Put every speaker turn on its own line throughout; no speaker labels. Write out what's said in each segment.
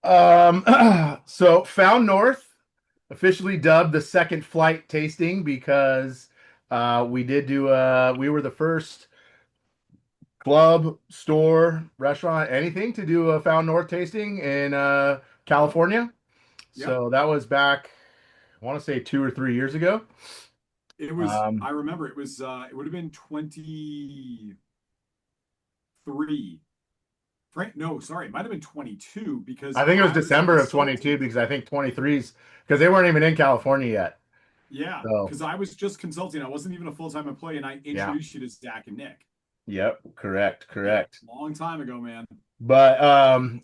So Found North officially dubbed the second flight tasting because we were the first club, store, restaurant, anything to do a Found North tasting in California.
Yep.
So that was back, I want to say 2 or 3 years ago.
It was,
Um,
I remember it would have been 23. Frank, no, sorry, it might have been 22 because
I think it was
I was a
December of 22
consultant.
because I think 23's because they weren't even in California yet.
Yeah,
So
because I was just consulting. I wasn't even a full-time employee, and I
yeah,
introduced you to Zach and Nick.
yep, correct,
Yeah,
correct.
long time ago, man.
But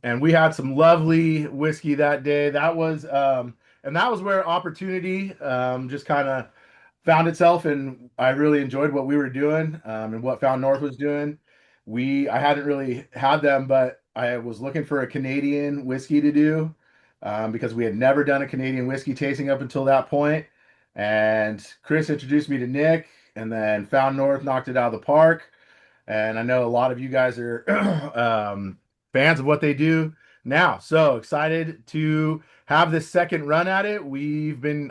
and we had some lovely whiskey that day. And that was where opportunity just kind of found itself, and I really enjoyed what we were doing and what Found North was doing. I hadn't really had them, but I was looking for a Canadian whiskey to do because we had never done a Canadian whiskey tasting up until that point. And Chris introduced me to Nick, and then Found North knocked it out of the park. And I know a lot of you guys are fans of what they do now. So excited to have this second run at it.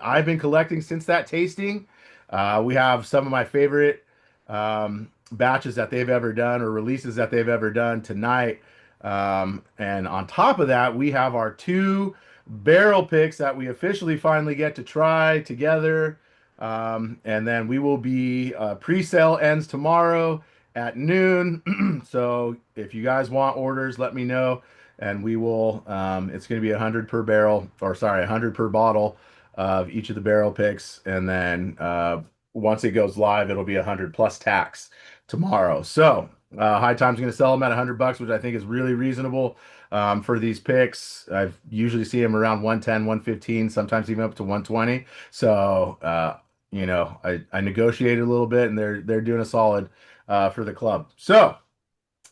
I've been collecting since that tasting. We have some of my favorite batches that they've ever done or releases that they've ever done tonight. And on top of that, we have our two barrel picks that we officially finally get to try together. And then we will be pre-sale ends tomorrow at noon. So if you guys want orders, let me know, and we will. It's going to be 100 per barrel, or sorry, 100 per bottle of each of the barrel picks, and then once it goes live, it'll be 100 plus tax tomorrow. So High Time's going to sell them at $100, which I think is really reasonable for these picks. I've usually see them around 110, 115, sometimes even up to 120. So I negotiated a little bit, and they're doing a solid for the club. So,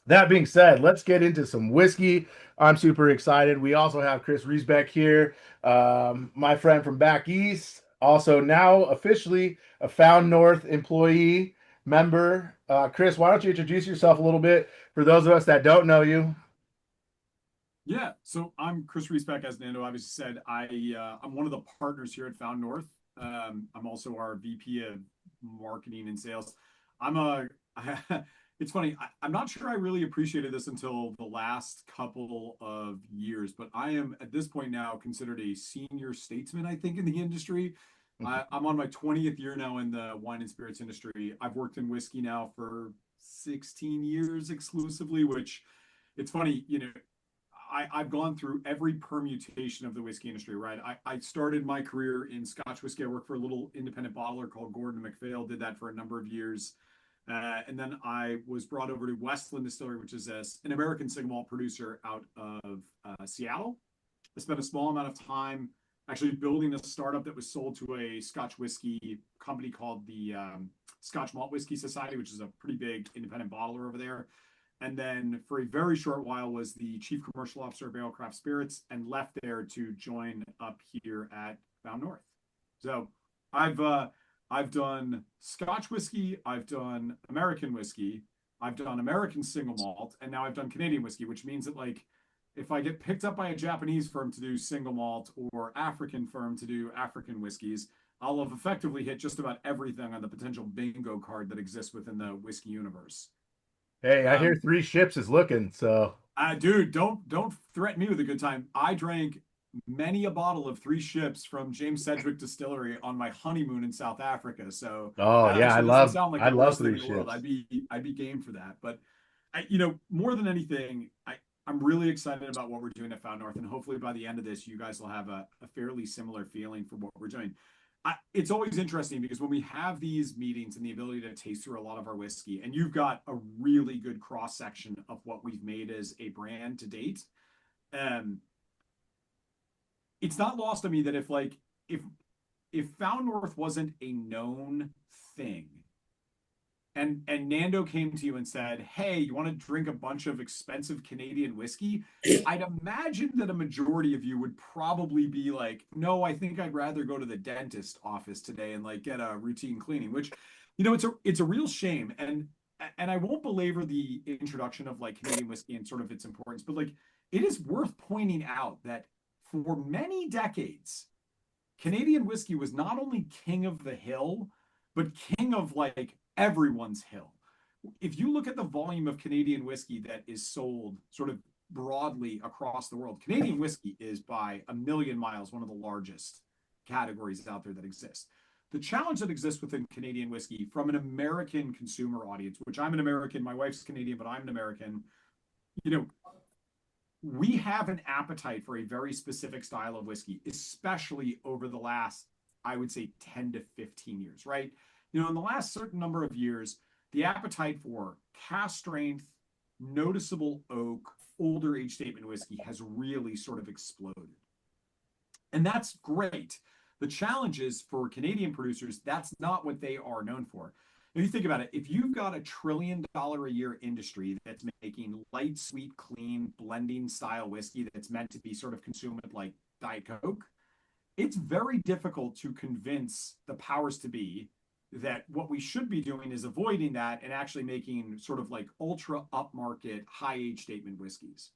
that being said, let's get into some whiskey. I'm super excited. We also have Chris Riesbeck here, my friend from back east, also now officially a Found North employee member. Chris, why don't you introduce yourself a little bit for those of us that don't know you?
Yeah, so I'm Chris Reesbeck, as Nando obviously said. I'm one of the partners here at Found North. I'm also our VP of marketing and sales. I'm a it's funny, I'm not sure I really appreciated this until the last couple of years, but I am at this point now considered a senior statesman, I think, in the industry. I'm on my 20th year now in the wine and spirits industry. I've worked in whiskey now for 16 years exclusively, which it's funny, I've gone through every permutation of the whiskey industry, right? I started my career in Scotch whiskey. I worked for a little independent bottler called Gordon MacPhail, did that for a number of years. And then I was brought over to Westland Distillery, which is an American single malt producer out of Seattle. I spent a small amount of time actually building a startup that was sold to a Scotch whiskey company called the Scotch Malt Whiskey Society, which is a pretty big independent bottler over there. And then for a very short while was the chief commercial officer of Barrel Craft Spirits, and left there to join up here at Found North. So I've uh, I've done Scotch whiskey, I've done American whiskey, I've done American single malt, and now I've done Canadian whiskey, which means that, like, if I get picked up by a Japanese firm to do single malt or African firm to do African whiskeys, I'll have effectively hit just about everything on the potential bingo card that exists within the whiskey universe.
Hey, I hear
Um,
three ships is looking, so
Dude, don't threaten me with a good time. I drank many a bottle of Three Ships from James Sedgwick Distillery on my honeymoon in South Africa. So
oh
that
yeah,
actually doesn't sound like
I
the
love
worst thing
three
in the world.
ships.
I'd be game for that. But more than anything, I'm really excited about what we're doing at Found North, and hopefully by the end of this, you guys will have a fairly similar feeling for what we're doing. It's always interesting because when we have these meetings and the ability to taste through a lot of our whiskey, and you've got a really good cross section of what we've made as a brand to date, um, it's not lost on me that if if Found North wasn't a known thing, and Nando came to you and said, "Hey, you want to drink a bunch of expensive Canadian whiskey?" I'd imagine that a majority of you would probably be like, "No, I think I'd rather go to the dentist office today and like get a routine cleaning," which, it's a real shame. And I won't belabor the introduction of like Canadian whiskey and sort of its importance, but like it is worth pointing out that for many decades, Canadian whiskey was not only king of the hill, but king of like everyone's hill. If you look at the volume of Canadian whiskey that is sold sort of broadly across the world, Canadian whiskey is by a million miles one of the largest categories out there that exist. The challenge that exists within Canadian whiskey from an American consumer audience, which I'm an American, my wife's Canadian, but I'm an American, you know, we have an appetite for a very specific style of whiskey, especially over the last, I would say, 10 to 15 years, right? In the last certain number of years, the appetite for cask strength, noticeable oak, older age statement whiskey has really sort of exploded. And that's great. The challenge is for Canadian producers, that's not what they are known for. If you think about it, if you've got $1 trillion a year industry that's making light, sweet, clean, blending style whiskey that's meant to be sort of consumed like Diet Coke, it's very difficult to convince the powers to be that what we should be doing is avoiding that and actually making sort of like ultra upmarket, high age statement whiskeys.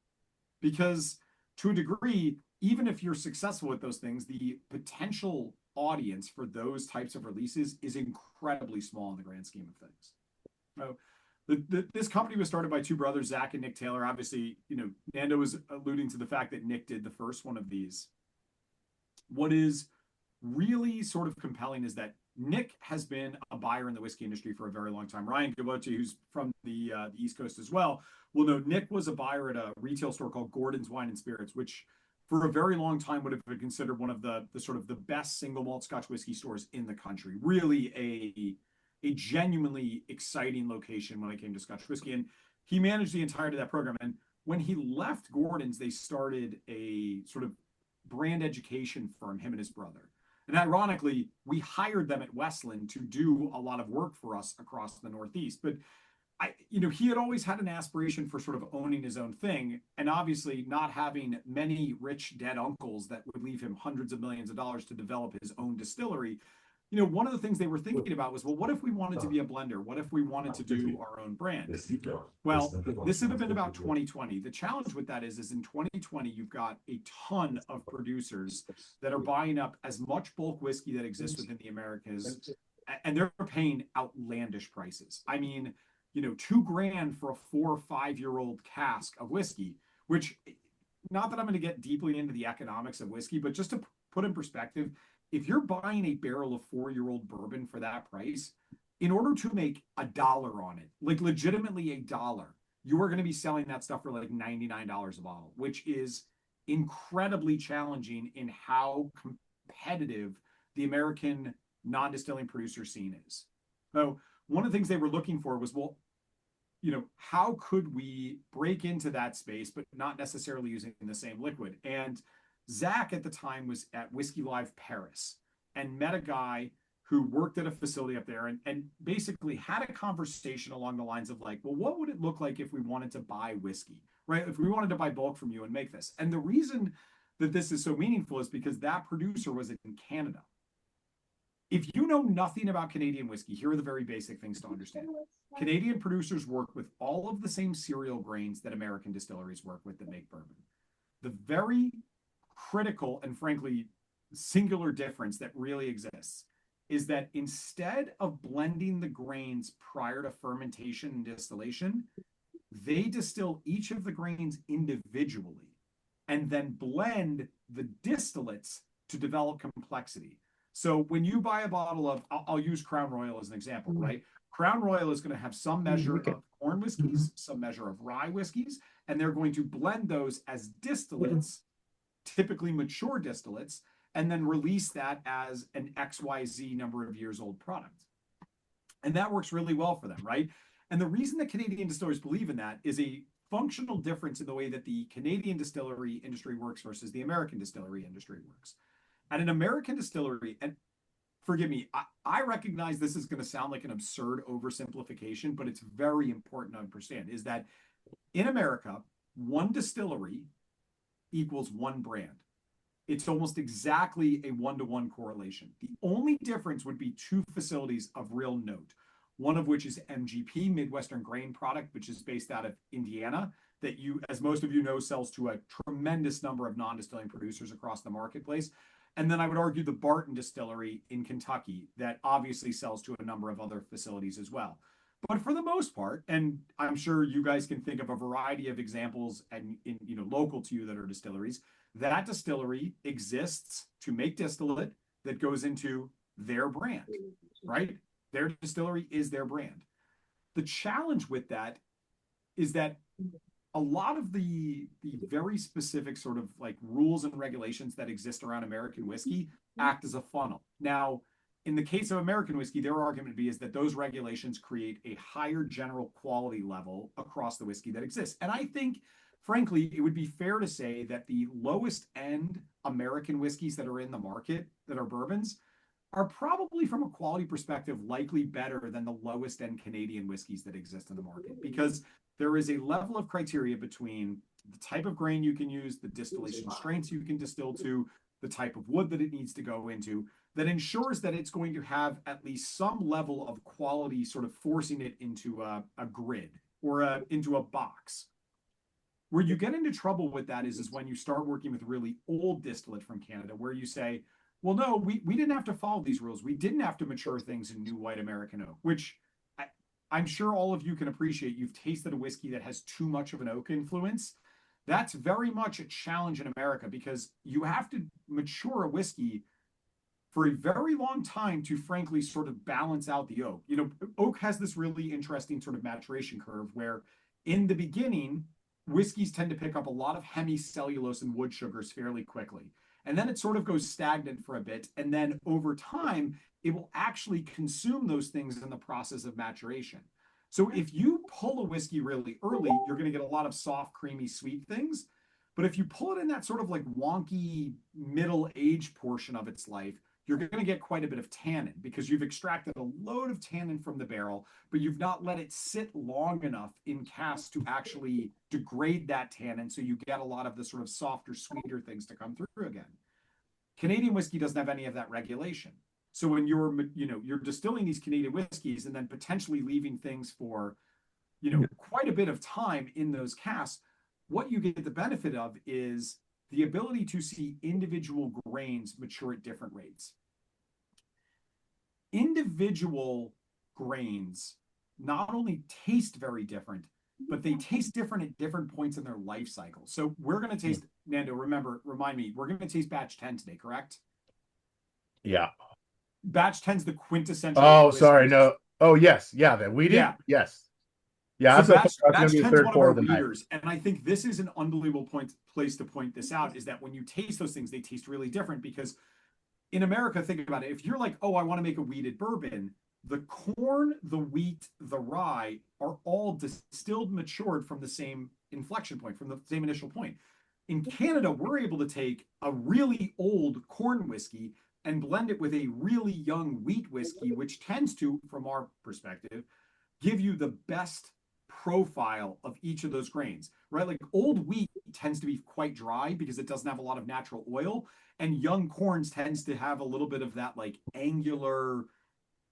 Because to a degree, even if you're successful with those things, the potential audience for those types of releases is incredibly small in the grand scheme of things. So this company was started by two brothers, Zach and Nick Taylor. Obviously, Nando was alluding to the fact that Nick did the first one of these. What is really sort of compelling is that Nick has been a buyer in the whiskey industry for a very long time. Ryan Gabotti, who's from the East Coast as well, will know Nick was a buyer at a retail store called Gordon's Wine and Spirits, which for a very long time would have been considered one of the sort of the best single malt Scotch whiskey stores in the country. Really a genuinely exciting location when it came to Scotch whiskey. And he managed the entirety of that program. And when he left Gordon's, they started a sort of brand education firm, him and his brother. And ironically, we hired them at Westland to do a lot of work for us across the Northeast. But he had always had an aspiration for sort of owning his own thing, and obviously not having many rich dead uncles that would leave him hundreds of millions of dollars to develop his own distillery. One of the things they were thinking about was, well, what if we wanted to be a blender? What if we wanted to do our own brand? Well, this would have been about 2020. The challenge with that is in 2020, you've got a ton of producers that are buying up as much bulk whiskey that exists within the Americas, and they're paying outlandish prices. I mean, $2,000 for a 4 or 5-year-old cask of whiskey, which, not that I'm going to get deeply into the economics of whiskey, but just to put in perspective, if you're buying a barrel of 4-year-old bourbon for that price, in order to make $1 on it, like legitimately $1, you are going to be selling that stuff for like $99 a bottle, which is incredibly challenging in how competitive the American non-distilling producer scene is. So one of the things they were looking for was, well, how could we break into that space, but not necessarily using the same liquid? And Zach at the time was at Whiskey Live Paris and met a guy who worked at a facility up there and basically had a conversation along the lines of like, well, what would it look like if we wanted to buy whiskey, right? If we wanted to buy bulk from you and make this. And the reason that this is so meaningful is because that producer was in Canada. If you know nothing about Canadian whiskey, here are the very basic things to understand. Canadian producers work with all of the same cereal grains that American distilleries work with that make bourbon. The very critical and frankly singular difference that really exists is that instead of blending the grains prior to fermentation and distillation, they distill each of the grains individually and then blend the distillates to develop complexity. So when you buy a bottle of, I'll use Crown Royal as an example, right? Crown Royal is going to have some measure of corn whiskeys, some measure of rye whiskeys, and they're going to blend those as distillates, typically mature distillates, and then release that as an XYZ number of years old product. And that works really well for them, right? And the reason that Canadian distillers believe in that is a functional difference in the way that the Canadian distillery industry works versus the American distillery industry works. At an American distillery, and forgive me, I recognize this is going to sound like an absurd oversimplification, but it's very important to understand, is that in America, one distillery equals one brand. It's almost exactly a one-to-one correlation. The only difference would be two facilities of real note. one of which is MGP, Midwestern Grain Product, which is based out of Indiana, that you, as most of you know, sells to a tremendous number of non-distilling producers across the marketplace. And then I would argue the Barton Distillery in Kentucky that obviously sells to a number of other facilities as well. But for the most part, and I'm sure you guys can think of a variety of examples and local to you that are distilleries, that distillery exists to make distillate that goes into their brand, right? Their distillery is their brand. The challenge with that is that a lot of the very specific sort of like rules and regulations that exist around American whiskey act as a funnel. Now, in the case of American whiskey, their argument would be is that those regulations create a higher general quality level across the whiskey that exists. And I think, frankly, it would be fair to say that the lowest end American whiskeys that are in the market that are bourbons are probably, from a quality perspective, likely better than the lowest end Canadian whiskeys that exist in the market, because there is a level of criteria between the type of grain you can use, the distillation strengths you can distill to, the type of wood that it needs to go into, that ensures that it's going to have at least some level of quality, sort of forcing it into a grid or into a box. Where you get into trouble with that is when you start working with really old distillate from Canada, where you say, well, no, we didn't have to follow these rules. We didn't have to mature things in new white American oak, which I'm sure all of you can appreciate. You've tasted a whiskey that has too much of an oak influence. That's very much a challenge in America, because you have to mature a whiskey for a very long time to frankly sort of balance out the oak. Oak has this really interesting sort of maturation curve where in the beginning, whiskeys tend to pick up a lot of hemicellulose and wood sugars fairly quickly. And then it sort of goes stagnant for a bit. And then over time, it will actually consume those things in the process of maturation. So if you pull a whiskey really early, you're going to get a lot of soft, creamy, sweet things. But if you pull it in that sort of like wonky middle age portion of its life, you're going to get quite a bit of tannin, because you've extracted a load of tannin from the barrel, but you've not let it sit long enough in casks to actually degrade that tannin, so you get a lot of the sort of softer, sweeter things to come through again. Canadian whiskey doesn't have any of that regulation. So when you're distilling these Canadian whiskeys and then potentially leaving things for, quite a bit of time in those casks, what you get the benefit of is the ability to see individual grains mature at different rates. Individual grains not only taste very different, but they taste different at different points in their life cycle. So we're going to taste, Nando, remind me, we're going to taste batch 10 today, correct?
Yeah.
Batch 10 is the quintessential.
Oh, sorry. No. Oh, yes. Yeah. That we did.
Yeah.
Yes. Yeah.
So
That's going to be the third
one of
pour
our
of the night.
leaders. And I think this is an unbelievable place to point this out, is that when you taste those things, they taste really different, because in America, think about it. If you're like, oh, I want to make a wheated bourbon, the corn, the wheat, the rye are all distilled, matured from the same inflection point, from the same initial point. In Canada, we're able to take a really old corn whiskey and blend it with a really young wheat whiskey, which tends to, from our perspective, give you the best profile of each of those grains, right? Like old wheat tends to be quite dry because it doesn't have a lot of natural oil, and young corns tends to have a little bit of that like angular,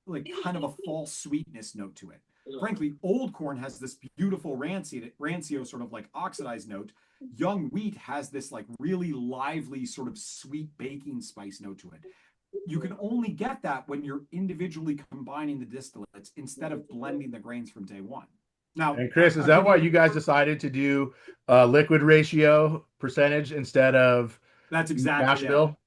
like kind of a false sweetness note to it. Frankly, old corn has this beautiful rancio sort of like oxidized note. Young wheat has this like really lively sort of sweet baking spice note to it. You can only get that when you're individually combining the distillates instead of blending the grains from day one. Now,
and Chris, is that why you guys decided to do liquid ratio percentage instead of
that's exactly
mash bill?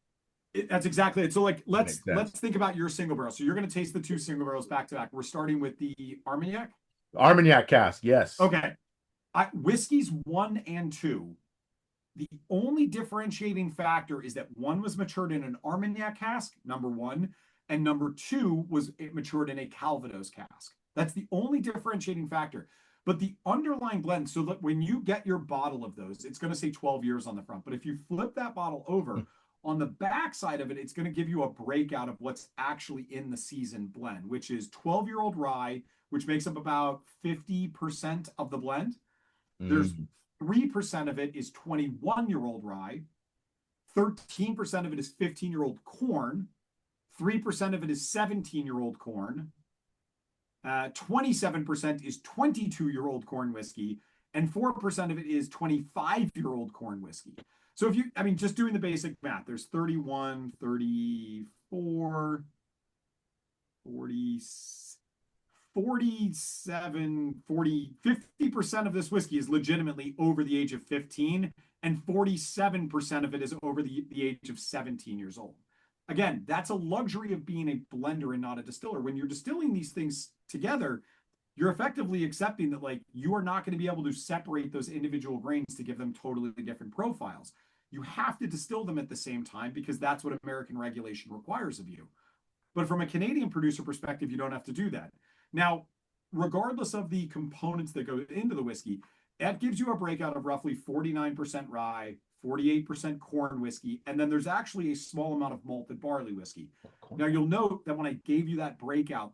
That's exactly it. So like let's think about your single barrel. So you're going to taste the two single barrels back to back. We're starting with the Armagnac.
Armagnac cask, yes.
Okay. Whiskeys 1 and 2. The only differentiating factor is that one was matured in an Armagnac cask, number one, and number two was it matured in a Calvados cask. That's the only differentiating factor. But the underlying blend, so that when you get your bottle of those, it's going to say 12 years on the front. But if you flip that bottle over, on the back side of it, it's going to give you a breakout of what's actually in the seasoned blend, which is 12-year-old rye, which makes up about 50% of the blend. There's 3% of it is 21-year-old rye. 13% of it is 15-year-old corn. 3% of it is 17-year-old corn. 27% is 22-year-old corn whiskey, and 4% of it is 25-year-old corn whiskey. So if you, I mean, just doing the basic math, there's 31, 34, 40, 47, 40, 50% of this whiskey is legitimately over the age of 15, and 47% of it is over the age of 17 years old. Again, that's a luxury of being a blender and not a distiller. When you're distilling these things together, you're effectively accepting that like you are not going to be able to separate those individual grains to give them totally different profiles. You have to distill them at the same time because that's what American regulation requires of you. But from a Canadian producer perspective, you don't have to do that. Now, regardless of the components that go into the whiskey, that gives you a breakout of roughly 49% rye, 48% corn whiskey, and then there's actually a small amount of malted barley whiskey. Now, you'll note that when I gave you that breakout,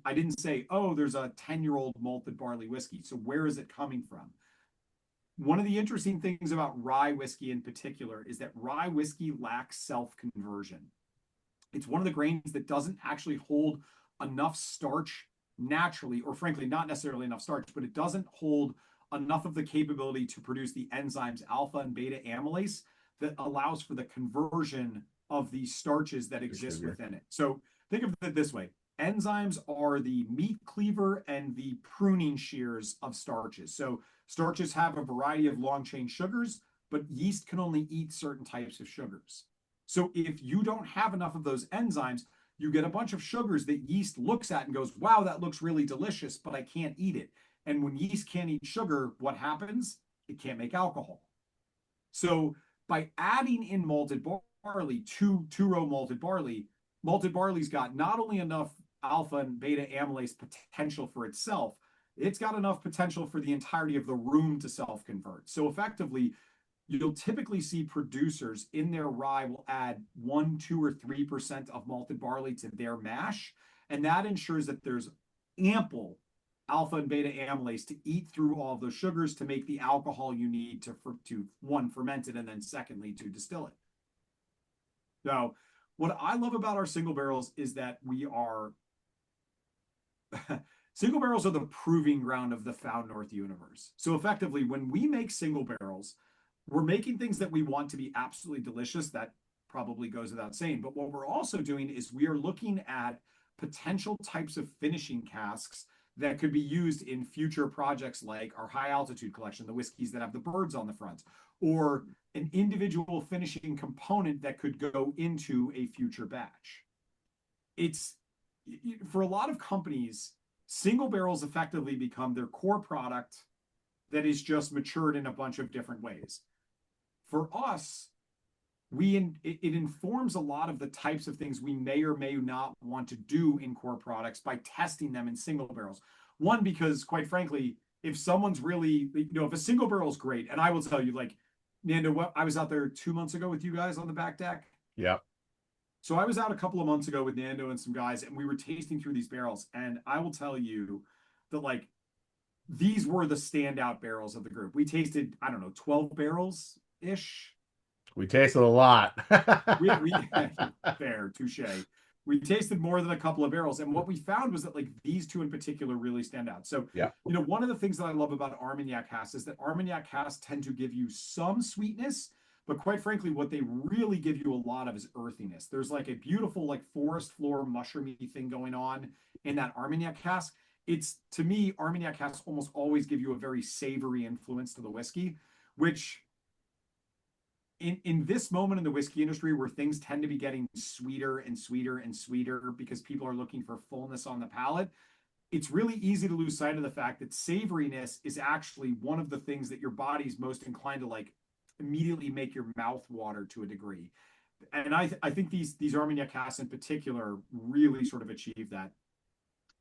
I didn't say, oh, there's a 10-year-old malted barley whiskey. So where is it coming from? One of the interesting things about rye whiskey in particular is that rye whiskey lacks self-conversion. It's one of the grains that doesn't actually hold enough starch naturally, or frankly, not necessarily enough starch, but it doesn't hold enough of the capability to produce the enzymes alpha and beta amylase that allows for the conversion of the starches that exist within it. So think of it this way. Enzymes are the meat cleaver and the pruning shears of starches. So starches have a variety of long chain sugars, but yeast can only eat certain types of sugars. So if you don't have enough of those enzymes, you get a bunch of sugars that yeast looks at and goes, wow, that looks really delicious, but I can't eat it. And when yeast can't eat sugar, what happens? It can't make alcohol. So by adding in malted barley, two-row malted barley's got not only enough alpha and beta amylase potential for itself, it's got enough potential for the entirety of the room to self-convert. So effectively, you'll typically see producers in their rye will add 1, 2, or 3% of malted barley to their mash. And that ensures that there's ample alpha and beta amylase to eat through all of those sugars to make the alcohol you need to one, ferment it, and then secondly, to distill it. Now, what I love about our single barrels is that single barrels are the proving ground of the Found North universe. So effectively, when we make single barrels, we're making things that we want to be absolutely delicious. That probably goes without saying. But what we're also doing is we are looking at potential types of finishing casks that could be used in future projects like our high altitude collection, the whiskeys that have the birds on the front, or an individual finishing component that could go into a future batch. It's for a lot of companies, single barrels effectively become their core product that is just matured in a bunch of different ways. For us, it informs a lot of the types of things we may or may not want to do in core products by testing them in single barrels. One, because quite frankly, if someone's really, if a single barrel is great, and I will tell you, like, Nando, I was out there 2 months ago with you guys on the back deck.
Yeah.
So I was out a couple of months ago with Nando and some guys, and we were tasting through these barrels. And I will tell you that, like, these were the standout barrels of the group. We tasted, I don't know, 12 barrels ish.
We tasted a lot.
Fair, touche. We tasted more than a couple of barrels. And what we found was that like these two in particular really stand out. So,
yeah,
one of the things that I love about Armagnac casks is that Armagnac casks tend to give you some sweetness, but quite frankly, what they really give you a lot of is earthiness. There's like a beautiful like forest floor mushroomy thing going on in that Armagnac cask. It's, to me, Armagnac casks almost always give you a very savory influence to the whiskey, which in this moment in the whiskey industry where things tend to be getting sweeter and sweeter and sweeter because people are looking for fullness on the palate, it's really easy to lose sight of the fact that savoriness is actually one of the things that your body's most inclined to like immediately make your mouth water to a degree. And I think these Armagnac casks in particular really sort of achieve that.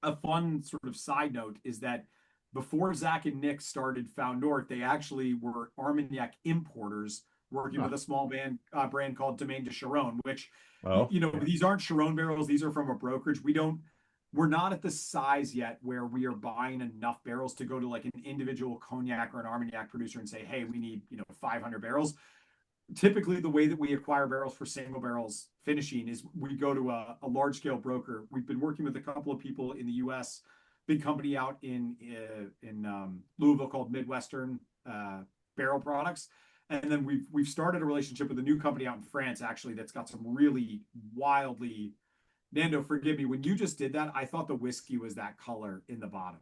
A fun sort of side note is that before Zach and Nick started Found North, they actually were Armagnac importers working with a small brand called Domaine de Charonne, which, these aren't Charonne barrels. These are from a brokerage. We're not at the size yet where we are buying enough barrels to go to like an individual cognac or an Armagnac producer and say, hey, we need, 500 barrels. Typically, the way that we acquire barrels for single barrels finishing is we go to a large scale broker. We've been working with a couple of people in the US big company out in Louisville called Midwestern Barrel Products. And then we've started a relationship with a new company out in France, actually, that's got some really wildly. Nando, forgive me. When you just did that, I thought the whiskey was that color in the bottom.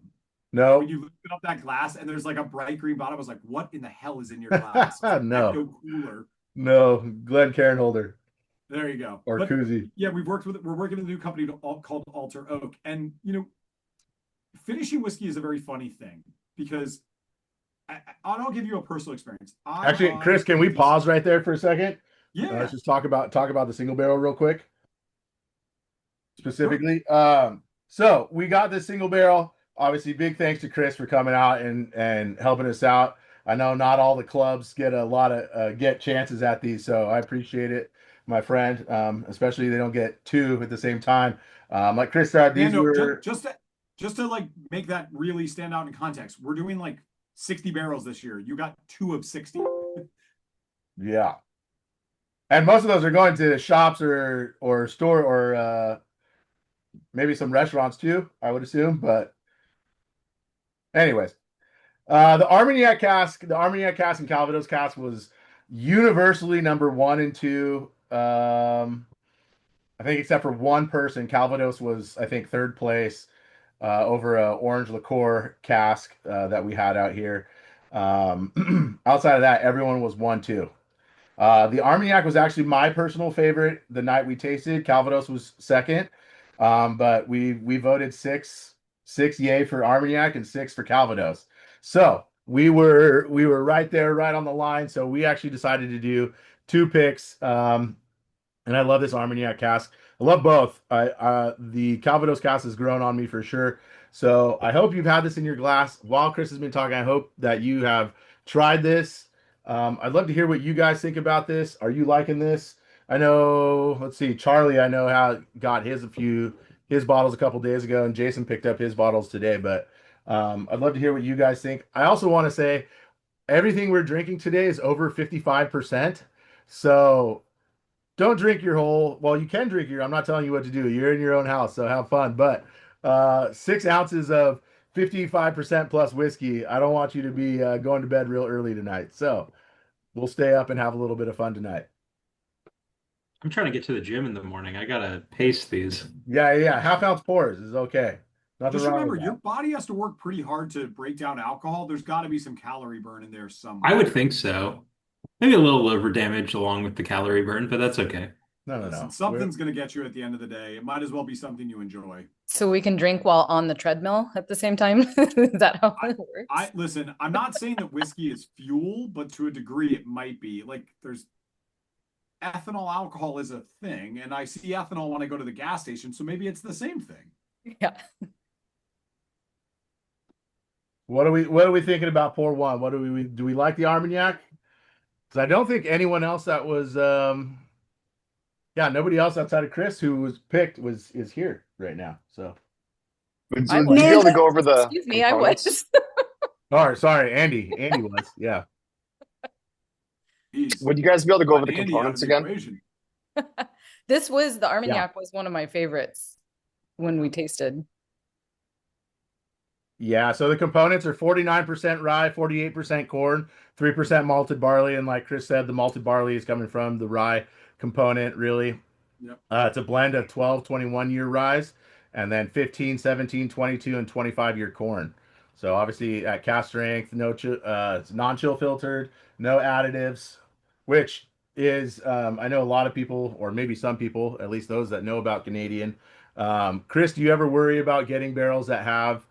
When
No,
you lifted up that glass and there's like a bright green bottom, I was like, what in the hell is in your glass? It's like
no,
ecto cooler.
no. Glenn Cairn Holder
There you go.
or
But
koozie.
yeah, we're working with a new company called Alter Oak. And, finishing whiskey is a very funny thing because I'll give you a personal experience. I
Actually,
buy
Chris, can we
whiskey.
pause right there for a second? Let's
Yeah,
just talk about the single barrel real quick,
sure.
specifically. So we got this single barrel. Obviously, big thanks to Chris for coming out and helping us out. I know not all the clubs get a lot of get chances at these, so I appreciate it, my friend. Especially they don't get two at the same time. Like Chris said, these
Nando,
were
just to like make that really stand out in context, we're doing like 60 barrels this year. You got two of 60.
yeah, and most of those are going to shops or store or maybe some restaurants too, I would assume. But anyways, the Armagnac cask and Calvados cask was universally number one and two. I think except for one person, Calvados was I think third place over a orange liqueur cask that we had out here. Outside of that, everyone was 1-2. The Armagnac was actually my personal favorite the night we tasted. Calvados was second, but we voted six yay for Armagnac and six for Calvados. So we were right there, right on the line. So we actually decided to do two picks. And I love this Armagnac cask. I love both. The Calvados cask has grown on me for sure. So I hope you've had this in your glass while Chris has been talking. I hope that you have tried this. I'd love to hear what you guys think about this. Are you liking this? I know. Let's see. Charlie, I know how got his bottles a couple days ago, and Jason picked up his bottles today. But I'd love to hear what you guys think. I also want to say everything we're drinking today is over 55%. So don't drink your whole, well, you can drink your, I'm not telling you what to do. You're in your own house, so have fun. But 6 ounces of 55% plus whiskey. I don't want you to be going to bed real early tonight. So we'll stay up and have a little bit of fun tonight.
I'm trying to get to the gym in the morning. I gotta pace these.
Yeah, yeah, yeah. Half ounce pours is okay. Nothing
Just
wrong
remember,
with
your
that.
body has to work pretty hard to break down alcohol. There's got to be some calorie burn in there
I would
somewhere.
think so. Maybe a little liver damage along with the calorie burn, but that's okay.
No, no,
Listen,
no. We're
something's going to get you at the end of the day. It might as well be something you enjoy.
So we can drink while on the treadmill at the same time. Is that how
I,
it works?
I listen. I'm not saying that whiskey is fuel, but to a degree, it might be. Like there's ethanol alcohol is a thing, and I see ethanol when I go to the gas station, so maybe it's the same thing.
Yeah.
what are we thinking about pour one? What do we like the Armagnac? Because I don't think anyone else that was yeah, nobody else outside of Chris who was picked was is here right now. So,
I
Would you be
was.
able to go over the
Excuse me, I
components?
was.
sorry, Andy. Andy was, yeah.
Jeez,
Would you guys be able to go over
left
the
Andy out of
components
the
again?
equation.
This was the
Yeah.
Armagnac was one of my favorites when we tasted.
Yeah, so the components are 49% rye, 48% corn, 3% malted barley, and like Chris said, the malted barley is coming from the rye component, really.
Yep.
It's a blend of 12, 21-year rye, and then 15, 17, 22, and 25-year corn. So obviously at cast strength, it's non-chill filtered, no additives, which is I know a lot of people, or maybe some people, at least those that know about Canadian. Chris, do you ever worry about getting barrels that have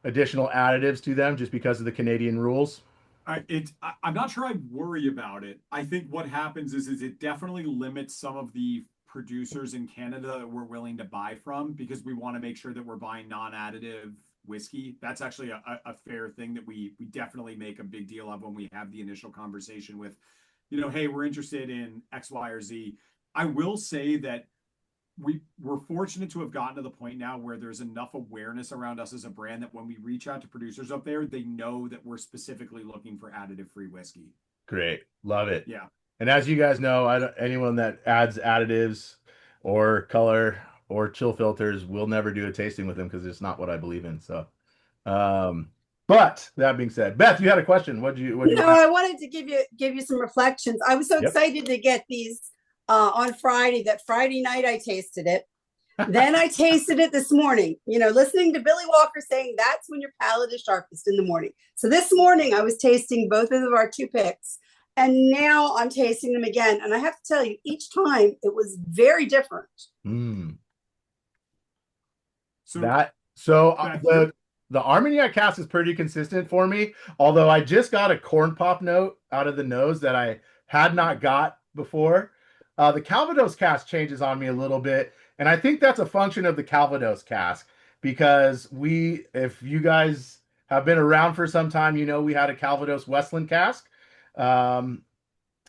additional additives to them just because of the Canadian rules?
I'm not sure I worry about it. I think what happens is it definitely limits some of the producers in Canada that we're willing to buy from because we want to make sure that we're buying non-additive whiskey. That's actually a fair thing that we definitely make a big deal of when we have the initial conversation with, hey, we're interested in X, Y, or Z. I will say that we're fortunate to have gotten to the point now where there's enough awareness around us as a brand that when we reach out to producers up there, they know that we're specifically looking for additive free whiskey.
Great. Love it.
Yeah.
And as you guys know, anyone that adds additives or color or chill filters will never do a tasting with them because it's not what I believe in. So Um, but that being said, Beth, you had a question. What you
No, I wanted to give you some reflections. I was so
Yep.
excited to get these on Friday. That Friday night I tasted it. Then I tasted it this morning. You know, listening to Billy Walker saying that's when your palate is sharpest in the morning. So this morning I was tasting both of our two picks, and now I'm tasting them again. And I have to tell you, each time it was very different.
Mm.
So
The Armagnac cast is pretty consistent for me, although I just got a corn pop note out of the nose that I had not got before. The Calvados cask changes on me a little bit, and I think that's a function of the Calvados cask because if you guys have been around for some time, you know we had a Calvados Westland cask, um,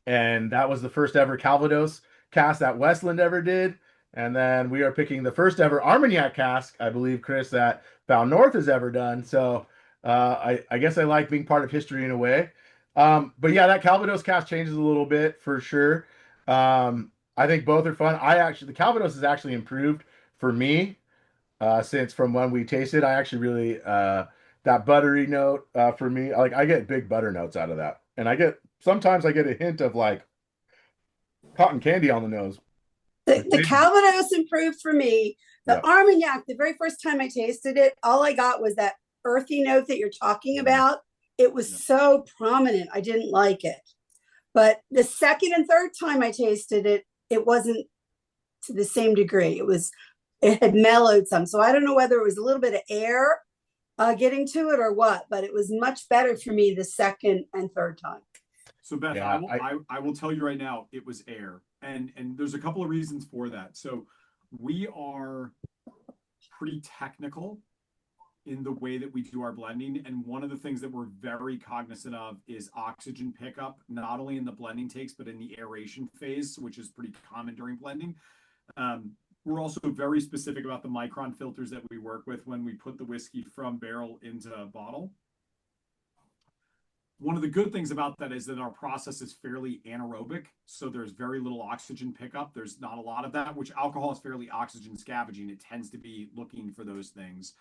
and that was the first ever Calvados cask that Westland ever did. And then we are picking the first ever Armagnac cask, I believe, Chris, that Found North has ever done. So I guess I like being part of history in a way. But yeah, that Calvados cask changes a little bit for sure. I think both are fun. The Calvados has actually improved for me since from when we tasted. I actually really that buttery note for me. Like I get big butter notes out of that, and sometimes I get a hint of like cotton candy on the nose.
The Calvados improved for me. The
Yeah.
Armagnac, the very first time I tasted it, all I got was that earthy note that you're talking about. It was so prominent. I didn't like it. But the second and third time I tasted it, it wasn't to the same degree. It had mellowed some. So I don't know whether it was a little bit of air getting to it or what, but it was much better for me the second and third time.
So Beth,
Yeah,
I will tell you right now, it was air, and there's a couple of reasons for that. So we are pretty technical in the way that we do our blending, and one of the things that we're very cognizant of is oxygen pickup, not only in the blending takes but in the aeration phase, which is pretty common during blending. We're also very specific about the micron filters that we work with when we put the whiskey from barrel into a bottle. One of the good things about that is that our process is fairly anaerobic, so there's very little oxygen pickup. There's not a lot of that, which alcohol is fairly oxygen scavenging. It tends to be looking for those things.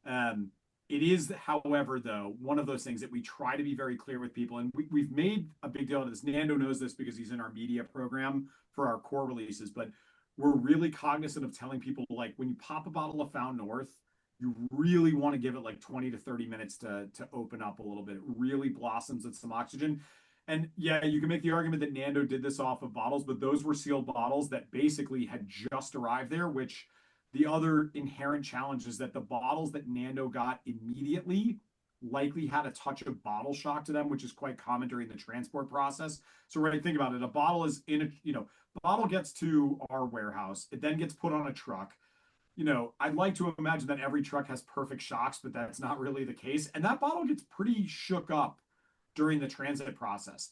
It is, however, though, one of those things that we try to be very clear with people, and we've made a big deal of this. Nando knows this because he's in our media program for our core releases, but we're really cognizant of telling people, like, when you pop a bottle of Found North, you really want to give it like 20 to 30 minutes to open up a little bit. It really blossoms with some oxygen. And yeah, you can make the argument that Nando did this off of bottles, but those were sealed bottles that basically had just arrived there, which the other inherent challenge is that the bottles that Nando got immediately likely had a touch of bottle shock to them, which is quite common during the transport process. So right, think about it. A bottle is bottle gets to our warehouse. It then gets put on a truck. I'd like to imagine that every truck has perfect shocks, but that's not really the case. And that bottle gets pretty shook up during the transit process.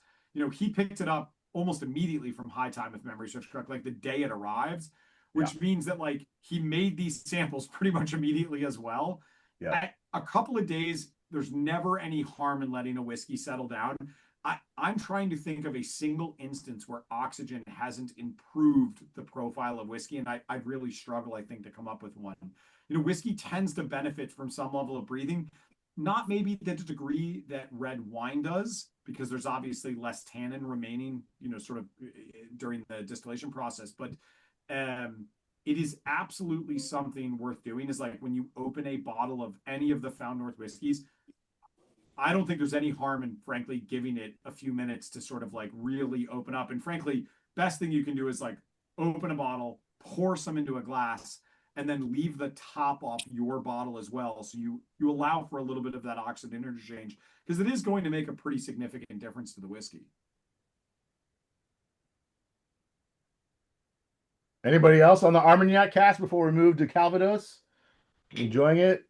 He picked it up almost immediately from High Time, if memory serves correct, like the day it arrives, which means that like he made these samples pretty much immediately as well.
Yeah.
A couple of days, there's never any harm in letting a whiskey settle down. I'm trying to think of a single instance where oxygen hasn't improved the profile of whiskey, and I really struggle, I think, to come up with one. Whiskey tends to benefit from some level of breathing, not maybe to the degree that red wine does, because there's obviously less tannin remaining, sort of during the distillation process. But it is absolutely something worth doing. Is like when you open a bottle of any of the Found North whiskeys, I don't think there's any harm in, frankly, giving it a few minutes to sort of like really open up. And frankly, best thing you can do is like open a bottle, pour some into a glass, and then leave the top off your bottle as well. So you allow for a little bit of that oxygen interchange, because it is going to make a pretty significant difference to the whiskey.
Anybody else on the Armagnac cast before we move to Calvados? Enjoying it?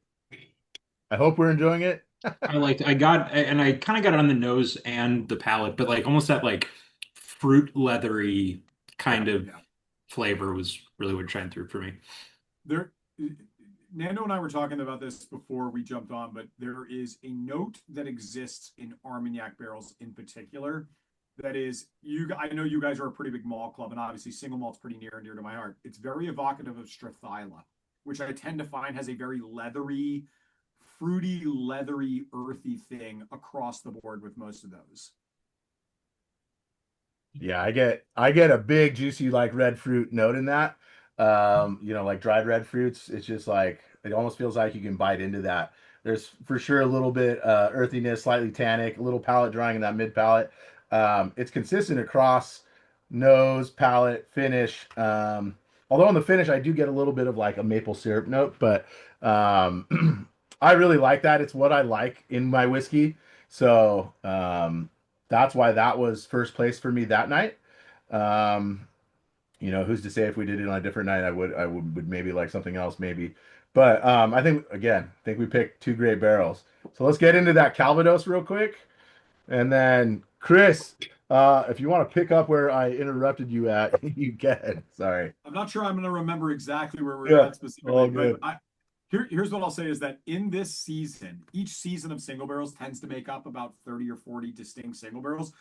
I hope we're enjoying it.
I kind of got it on the nose and the palate, but like almost that like fruit leathery kind of flavor was really what shined through for me.
Nando and I were talking about this before we jumped on, but there is a note that exists in Armagnac barrels in particular. That is, I know you guys are a pretty big malt club, and obviously single malt's pretty near and dear to my heart. It's very evocative of Strathyla, which I tend to find has a very leathery, fruity, leathery, earthy thing across the board with most of those.
Yeah, I get a big juicy like red fruit note in that. Like dried red fruits, it's just like it almost feels like you can bite into that. There's for sure a little bit earthiness, slightly tannic, a little palate drying in that mid palate. It's consistent across nose, palate, finish. Although in the finish I do get a little bit of like a maple syrup note, but I really like that. It's what I like in my whiskey. So that's why that was first place for me that night. Um, who's to say if we did it on a different night, I would maybe like something else, maybe. But I think we picked two great barrels. So let's get into that Calvados real quick, and then Chris, if you want to pick up where I interrupted you at, you can. Sorry.
I'm not sure I'm going to remember exactly where we're
Yeah,
at specifically,
all
but
good.
here's what I'll say is that in this season, each season of single barrels tends to make up about 30 or 40 distinct single barrels.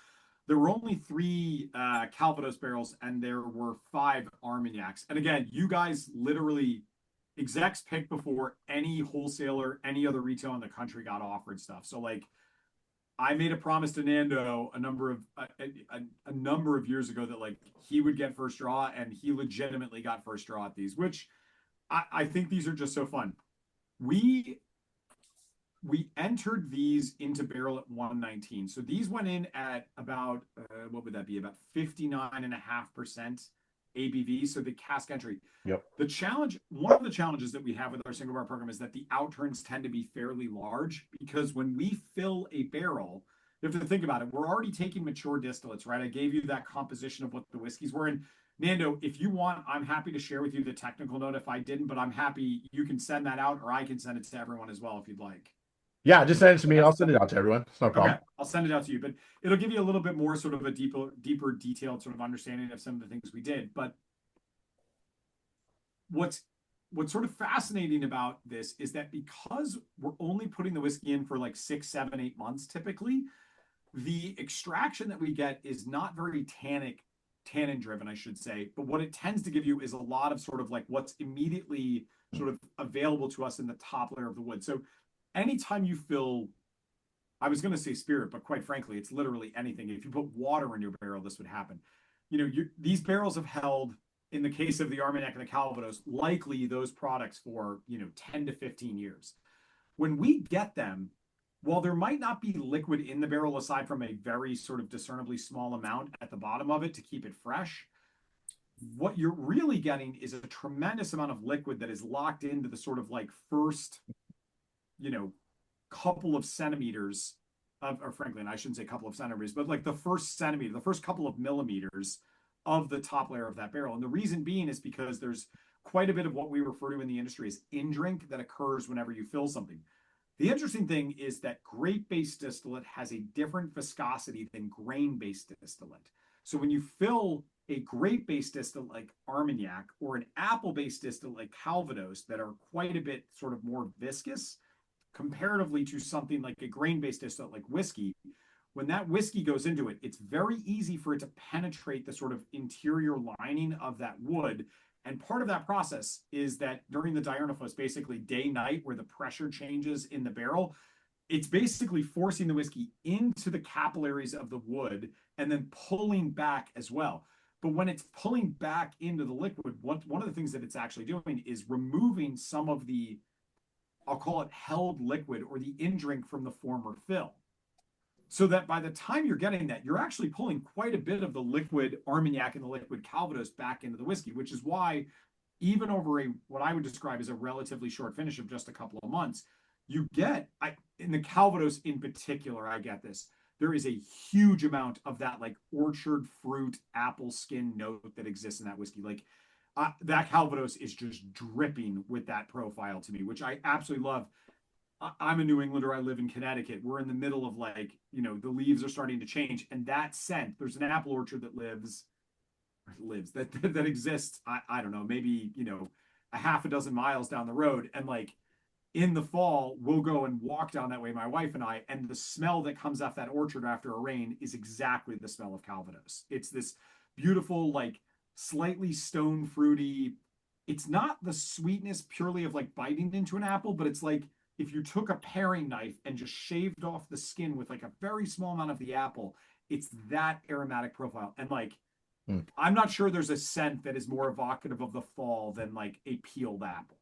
There were only three Calvados barrels, and there were five Armagnacs. And again, you guys literally execs picked before any wholesaler, any other retail in the country got offered stuff. So like, I made a promise to Nando a number of years ago that like he would get first draw, and he legitimately got first draw at these, which I think these are just so fun. We we entered these into barrel at 119. So these went in at about, what would that be? About 59.5% ABV. So the cask entry.
Yep.
The challenge, one of the challenges that we have with our single bar program is that the outturns tend to be fairly large, because when we fill a barrel, you have to think about it. We're already taking mature distillates, right? I gave you that composition of what the whiskeys were. And Nando, if you want, I'm happy to share with you the technical note if I didn't, but I'm happy you can send that out, or I can send it to everyone as well if you'd like.
Yeah, just send it to me. I'll send it out to everyone. It's no problem.
Okay, I'll send it out to you, but it'll give you a little bit more sort of a deeper detailed sort of understanding of some of the things we did. But what's sort of fascinating about this is that because we're only putting the whiskey in for like 6, 7, 8 months typically, the extraction that we get is not very tannin driven, I should say. But what it tends to give you is a lot of sort of like what's immediately sort of available to us in the top layer of the wood. So anytime you fill, I was going to say spirit, but quite frankly, it's literally anything. If you put water in your barrel, this would happen. These barrels have held, in the case of the Armagnac and the Calvados, likely those products for, 10 to 15 years. When we get them, while there might not be liquid in the barrel aside from a very sort of discernibly small amount at the bottom of it to keep it fresh, what you're really getting is a tremendous amount of liquid that is locked into the sort of like first, couple of centimeters or frankly, and I shouldn't say couple of centimeters, but like the first centimeter, the first couple of millimeters of the top layer of that barrel. And the reason being is because there's quite a bit of what we refer to in the industry as in-drink that occurs whenever you fill something. The interesting thing is that grape-based distillate has a different viscosity than grain-based distillate. So when you fill a grape-based distillate like Armagnac or an apple-based distillate like Calvados that are quite a bit sort of more viscous comparatively to something like a grain-based distillate like whiskey, when that whiskey goes into it, it's very easy for it to penetrate the sort of interior lining of that wood. And part of that process is that during the diurniflow, basically day-night, where the pressure changes in the barrel, it's basically forcing the whiskey into the capillaries of the wood and then pulling back as well. But when it's pulling back into the liquid, one of the things that it's actually doing is removing some of the, I'll call it held liquid or the in-drink from the former fill. So that by the time you're getting that, you're actually pulling quite a bit of the liquid Armagnac and the liquid Calvados back into the whiskey, which is why even over what I would describe as a relatively short finish of just a couple of months, you get, in the Calvados in particular, I get this. There is a huge amount of that like orchard fruit, apple skin note that exists in that whiskey. Like that Calvados is just dripping with that profile to me, which I absolutely love. I'm a New Englander. I live in Connecticut. We're in the middle of like, the leaves are starting to change. And that scent, there's an apple orchard that exists. I don't know, maybe, a half a dozen miles down the road. And like in the fall, we'll go and walk down that way, my wife and I, and the smell that comes off that orchard after a rain is exactly the smell of Calvados. It's this beautiful, like slightly stone fruity. It's not the sweetness purely of like biting into an apple, but it's like if you took a paring knife and just shaved off the skin with like a very small amount of the apple, it's that aromatic profile. And like, I'm not sure there's a scent that is more evocative of the fall than like a peeled apple.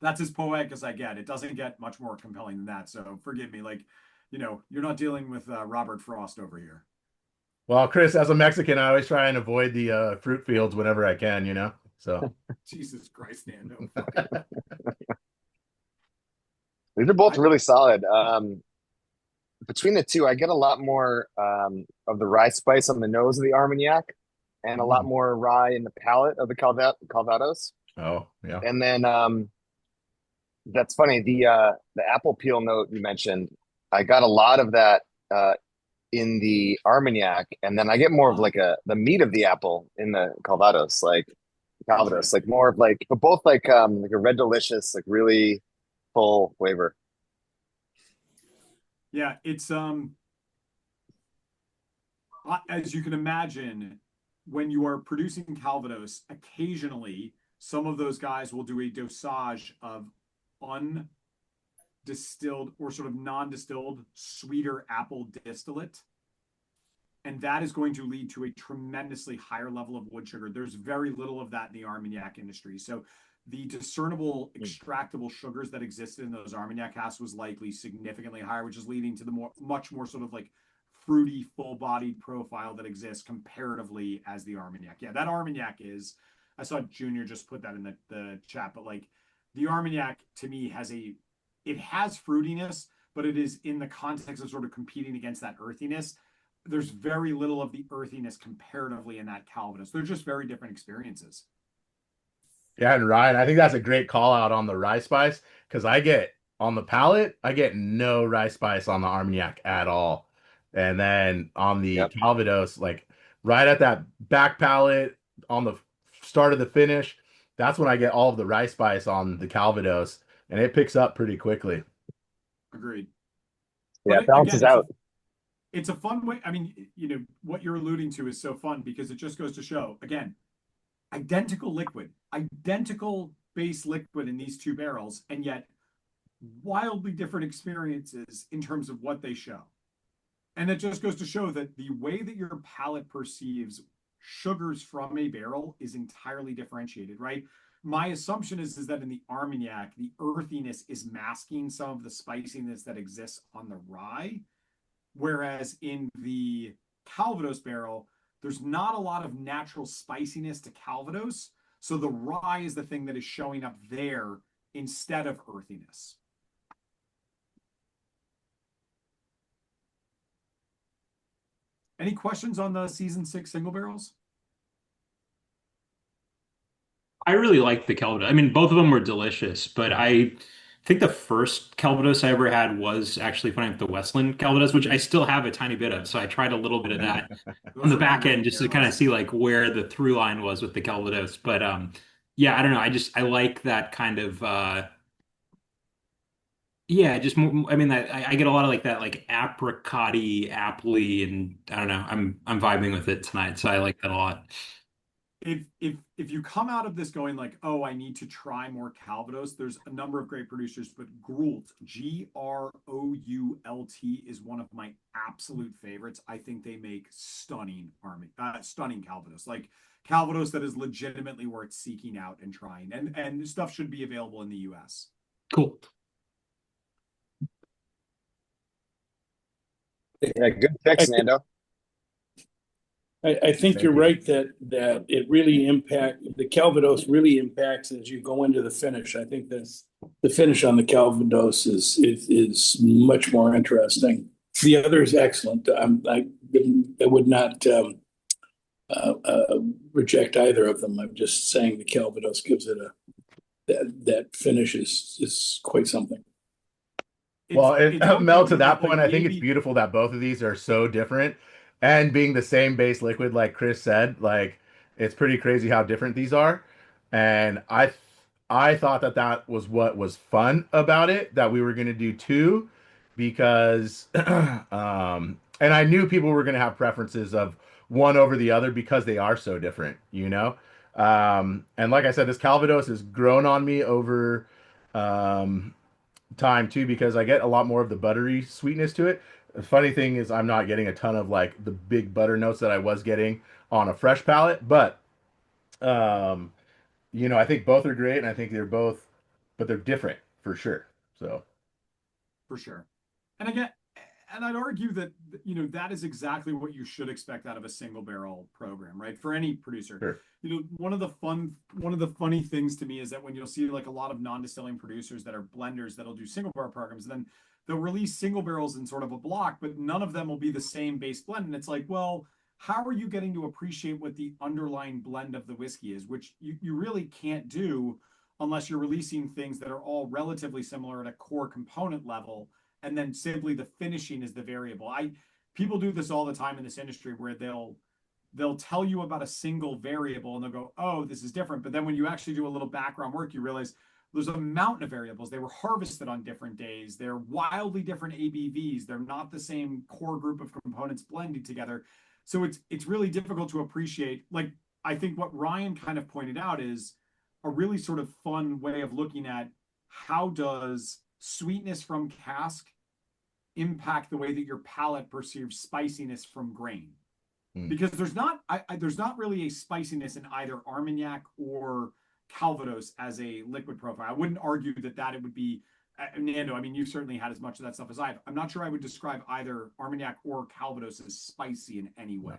That's as poetic as I get. It doesn't get much more compelling than that. So forgive me. Like, you're not dealing with Robert Frost over here.
Well, Chris, as a Mexican, I always try and avoid the fruit fields whenever I can, you know? So
Jesus Christ, Nando.
These are both really solid. Between the two, I get a lot more of the rye spice on the nose of the Armagnac and a lot more rye in the palate of the Calvados.
Oh, yeah.
And then that's funny. The apple peel note you mentioned, I got a lot of that in the Armagnac, and then I get more of like the meat of the apple in the Calvados, like more of like, but both like a red delicious, like really full flavor.
Yeah, it's as you can imagine, when you are producing Calvados, occasionally some of those guys will do a dosage of undistilled or sort of non-distilled sweeter apple distillate. And that is going to lead to a tremendously higher level of wood sugar. There's very little of that in the Armagnac industry. So the discernible extractable sugars that existed in those Armagnac casks was likely significantly higher, which is leading to the much more sort of like fruity, full-bodied profile that exists comparatively as the Armagnac. Yeah, that Armagnac is, I saw Junior just put that in the chat, but like the Armagnac to me it has fruitiness, but it is in the context of sort of competing against that earthiness. There's very little of the earthiness comparatively in that Calvados. They're just very different experiences.
Yeah, and Ryan, I think that's a great call out on the rye spice because on the palate, I get no rye spice on the Armagnac at all. And then on the Calvados, like right at that back palate on the start of the finish, that's when I get all of the rye spice on the Calvados, and it picks up pretty quickly.
Agreed.
Yeah, it balances out.
It's a fun way. I mean, what you're alluding to is so fun because it just goes to show, again, identical base liquid in these two barrels, and yet wildly different experiences in terms of what they show. And it just goes to show that the way that your palate perceives sugars from a barrel is entirely differentiated, right? My assumption is that in the Armagnac, the earthiness is masking some of the spiciness that exists on the rye. Whereas in the Calvados barrel, there's not a lot of natural spiciness to Calvados. So the rye is the thing that is showing up there instead of earthiness. Any questions on the season 6 single barrels?
I really liked the Calvados. I mean, both of them were delicious, but I think the first Calvados I ever had was actually funny with the Westland Calvados, which I still have a tiny bit of. So I tried a little bit of that on the back end just to kind of see like where the through line was with the Calvados. But yeah, I don't know. I like that kind of yeah, just more, I mean that I get a lot of like that like apricot-y, appley, and I don't know. I'm vibing with it tonight, so I like that a lot.
If you come out of this going like, oh, I need to try more Calvados, there's a number of great producers, but Groult, Groult, is one of my absolute favorites. I think they make stunning Calvados, like Calvados that is legitimately worth seeking out and trying, and stuff should be available in the US.
Cool.
Yeah, good picks, Nando.
I think you're right that it really the Calvados really impacts as you go into the finish. I think the finish on the Calvados is much more interesting. The other is excellent. I would not reject either of them. I'm just saying the Calvados gives it that finish is quite something.
Mel, to that point, I think it's beautiful that both of these are so different. And being the same base liquid, like Chris said, like it's pretty crazy how different these are. And I thought that was what was fun about it, that we were going to do two, because and I knew people were going to have preferences of one over the other because they are so different, you know? And like I said, this Calvados has grown on me over um, time too because I get a lot more of the buttery sweetness to it. The funny thing is I'm not getting a ton of like the big butter notes that I was getting on a fresh palate, but um, I think both are great and I think they're both, but they're different for sure. So,
For sure. And again, and I'd argue that that is exactly what you should expect out of a single barrel program, right? For any producer.
sure.
One of the funny things to me is that when you'll see like a lot of non-distilling producers that are blenders that'll do single barrel programs, and then they'll release single barrels in sort of a block, but none of them will be the same base blend. And it's like, well, how are you getting to appreciate what the underlying blend of the whiskey is, which you really can't do unless you're releasing things that are all relatively similar at a core component level, and then simply the finishing is the variable. People do this all the time in this industry where they'll tell you about a single variable and they'll go, oh, this is different. But then when you actually do a little background work, you realize there's a mountain of variables. They were harvested on different days. They're wildly different ABVs. They're not the same core group of components blended together. So it's really difficult to appreciate. Like, I think what Ryan kind of pointed out is a really sort of fun way of looking at how does sweetness from cask impact the way that your palate perceives spiciness from grain. Because there's not really a spiciness in either Armagnac or Calvados as a liquid profile. I wouldn't argue that it would be Nando. I mean, you've certainly had as much of that stuff as I have. I'm not sure I would describe either Armagnac or Calvados as spicy in any way.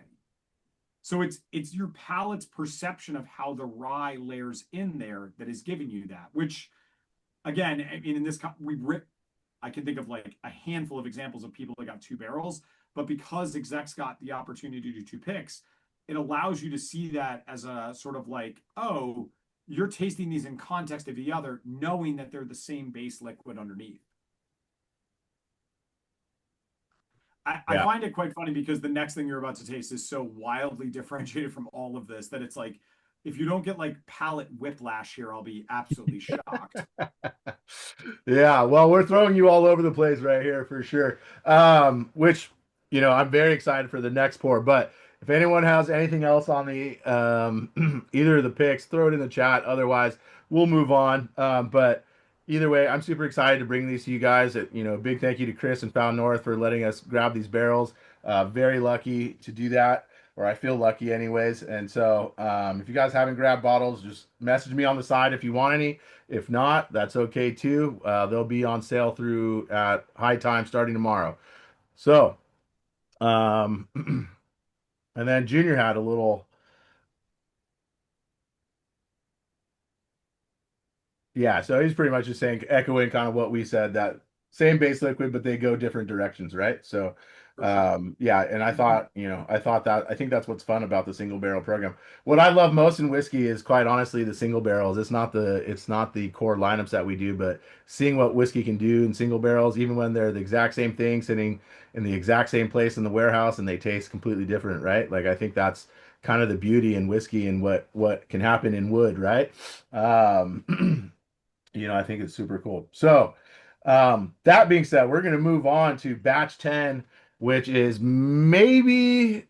So it's your palate's perception of how the rye layers in there that is giving you that. Which, again, I mean, in this I can think of like a handful of examples of people that got two barrels. But because Exec's got the opportunity to do two picks, it allows you to see that as a sort of like, oh, you're tasting these in context of the other, knowing that they're the same base liquid underneath. I find it quite funny because the next thing you're about to taste is so wildly differentiated from all of this that it's like, if you don't get like palate whiplash here, I'll be absolutely shocked.
Yeah, well, we're throwing you all over the place right here for sure. Which, I'm very excited for the next pour. But if anyone has anything else on the either of the picks, throw it in the chat. Otherwise, we'll move on. But either way, I'm super excited to bring these to you guys. Big thank you to Chris and Found North for letting us grab these barrels. Very lucky to do that, or I feel lucky anyways. And so if you guys haven't grabbed bottles, just message me on the side if you want any. If not, that's okay too. They'll be on sale through at high time starting tomorrow. So, and then Junior had a little. Yeah, so he's pretty much just saying, echoing kind of what we said, that same base liquid, but they go different directions, right? So, yeah, and I think that's what's fun about the single barrel program. What I love most in whiskey is quite honestly the single barrels. It's not the core lineups that we do, but seeing what whiskey can do in single barrels, even when they're the exact same thing, sitting in the exact same place in the warehouse, and they taste completely different, right? Like I think that's kind of the beauty in whiskey and what can happen in wood, right? I think it's super cool. So, that being said, we're going to move on to batch 10, which is maybe,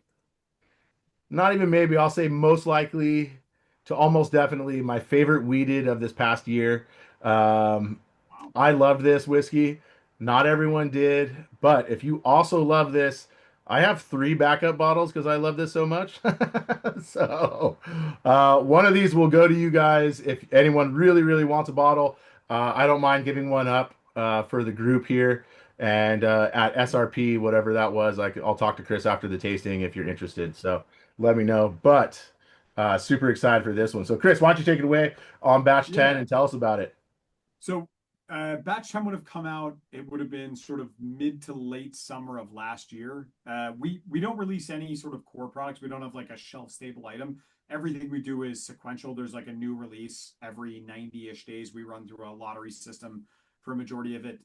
not even maybe, I'll say most likely to almost definitely my favorite weeded of this past year. Um, I love this whiskey. Not everyone did, but if you also love this, I have three backup bottles because I love this so much. So, one of these will go to you guys if anyone really, really wants a bottle. I don't mind giving one up for the group here. And at SRP, whatever that was, I'll talk to Chris after the tasting if you're interested. So let me know. But super excited for this one. So, Chris, why don't you take it away on batch 10 and tell us about it?
So batch 10 would have come out, it would have been sort of mid to late summer of last year. We don't release any sort of core products. We don't have like a shelf stable item. Everything we do is sequential. There's like a new release every 90-ish days. We run through a lottery system for a majority of it.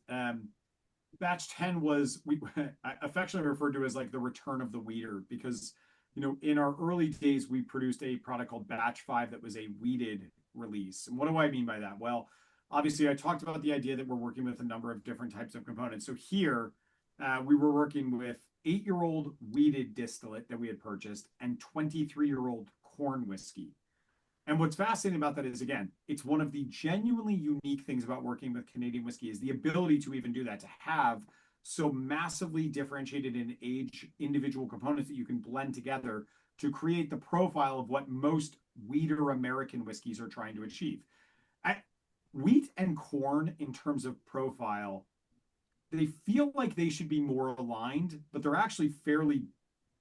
Batch 10 was I affectionately referred to as like the return of the weeder because in our early days we produced a product called batch 5 that was a weeded release. And what do I mean by that? Well, obviously I talked about the idea that we're working with a number of different types of components. So here we were working with 8-year-old weeded distillate that we had purchased and 23-year-old corn whiskey. And what's fascinating about that is, again, it's one of the genuinely unique things about working with Canadian whiskey is the ability to even do that, to have so massively differentiated in age individual components that you can blend together to create the profile of what most wheater American whiskeys are trying to achieve. I, wheat and corn, in terms of profile, they feel like they should be more aligned, but they're actually fairly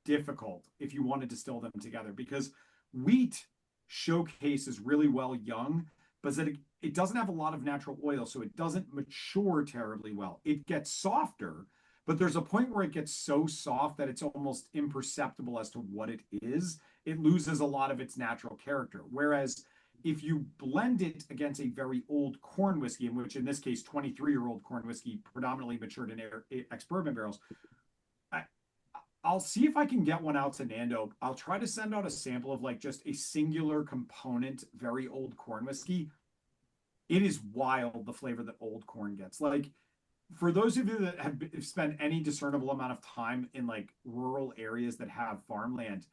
difficult if you want to distill them together because wheat showcases really well young, but that it doesn't have a lot of natural oil, so it doesn't mature terribly well. It gets softer, but there's a point where it gets so soft that it's almost imperceptible as to what it is. It loses a lot of its natural character. Whereas if you blend it against a very old corn whiskey, in which in this case 23-year-old corn whiskey predominantly matured in ex-bourbon barrels, I'll see if I can get one out to Nando. I'll try to send out a sample of like just a singular component, very old corn whiskey. It is wild the flavor that old corn gets. Like for those of you that have spent any discernible amount of time in like rural areas that have farmland,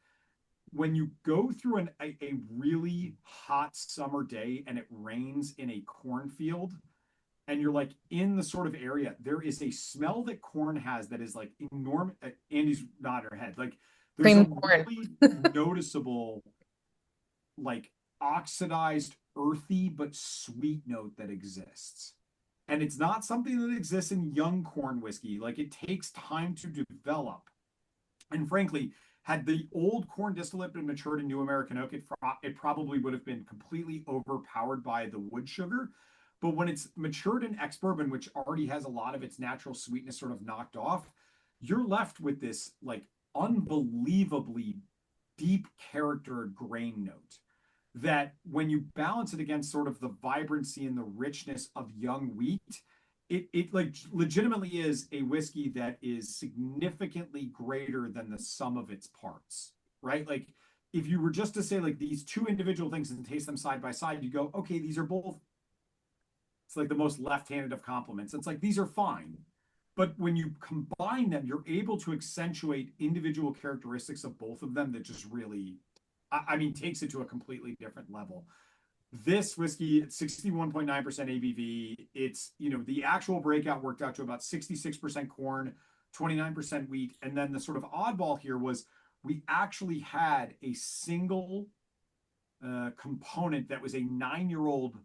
when you go through a really hot summer day and it rains in a cornfield, and you're like in the sort of area, there is a smell that corn has that is like enormous. Andy's nodding her head. Like there's
Cream
a
corn.
really noticeable, like oxidized, earthy, but sweet note that exists. And it's not something that exists in young corn whiskey. Like it takes time to develop. And frankly, had the old corn distillate been matured in new American oak, it probably would have been completely overpowered by the wood sugar. But when it's matured in ex-bourbon, which already has a lot of its natural sweetness sort of knocked off, you're left with this like unbelievably deep character grain note that when you balance it against sort of the vibrancy and the richness of young wheat, it like legitimately is a whiskey that is significantly greater than the sum of its parts, right? Like if you were just to say like these two individual things and taste them side by side, you go, okay, these are both, it's like the most left-handed of compliments. It's like these are fine. But when you combine them, you're able to accentuate individual characteristics of both of them that just really, I mean, takes it to a completely different level. This whiskey, it's 61.9% ABV. It's, you know, the actual breakout worked out to about 66% corn, 29% wheat. And then the sort of oddball here was we actually had a single component that was a 9-year-old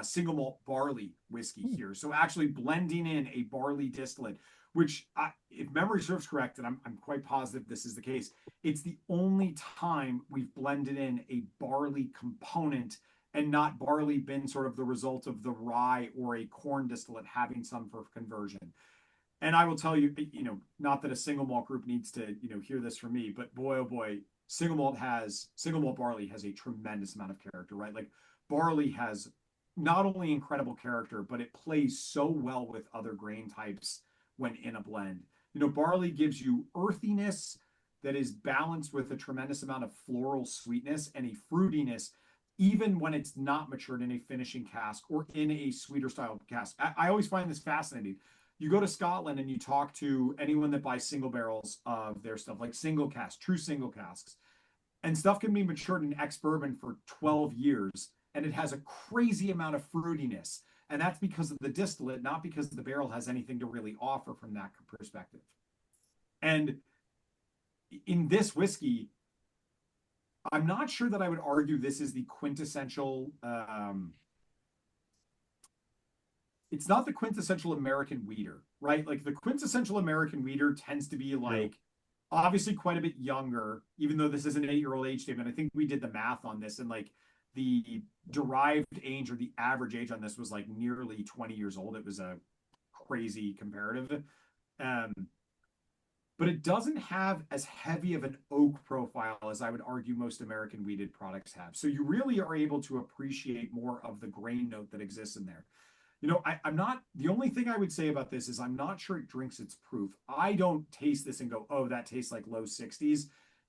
single malt barley whiskey here. So actually blending in a barley distillate, which if memory serves correct, and I'm quite positive this is the case, it's the only time we've blended in a barley component and not barley been sort of the result of the rye or a corn distillate having some for conversion. And I will tell you, you know, not that a single malt group needs to, you know, hear this from me, but boy, oh boy, single malt barley has a tremendous amount of character, right? Like barley has not only incredible character, but it plays so well with other grain types when in a blend. You know, barley gives you earthiness that is balanced with a tremendous amount of floral sweetness and a fruitiness, even when it's not matured in a finishing cask or in a sweeter style cask. I always find this fascinating. You go to Scotland and you talk to anyone that buys single barrels of their stuff, like single casks, true single casks, and stuff can be matured in ex-bourbon for 12 years and it has a crazy amount of fruitiness. And that's because of the distillate, not because the barrel has anything to really offer from that perspective. And in this whiskey, I'm not sure that I would argue this is the quintessential, it's not the quintessential American wheater, right? Like the quintessential American wheater tends to be like, obviously quite a bit younger, even though this is an 8-year-old age statement. I think we did the math on this and like the derived age or the average age on this was like nearly 20 years old. It was a crazy comparative. But it doesn't have as heavy of an oak profile as I would argue most American wheated products have. So you really are able to appreciate more of the grain note that exists in there. You know, I'm not, the only thing I would say about this is I'm not sure it drinks its proof. I don't taste this and go, oh, that tastes like low 60s.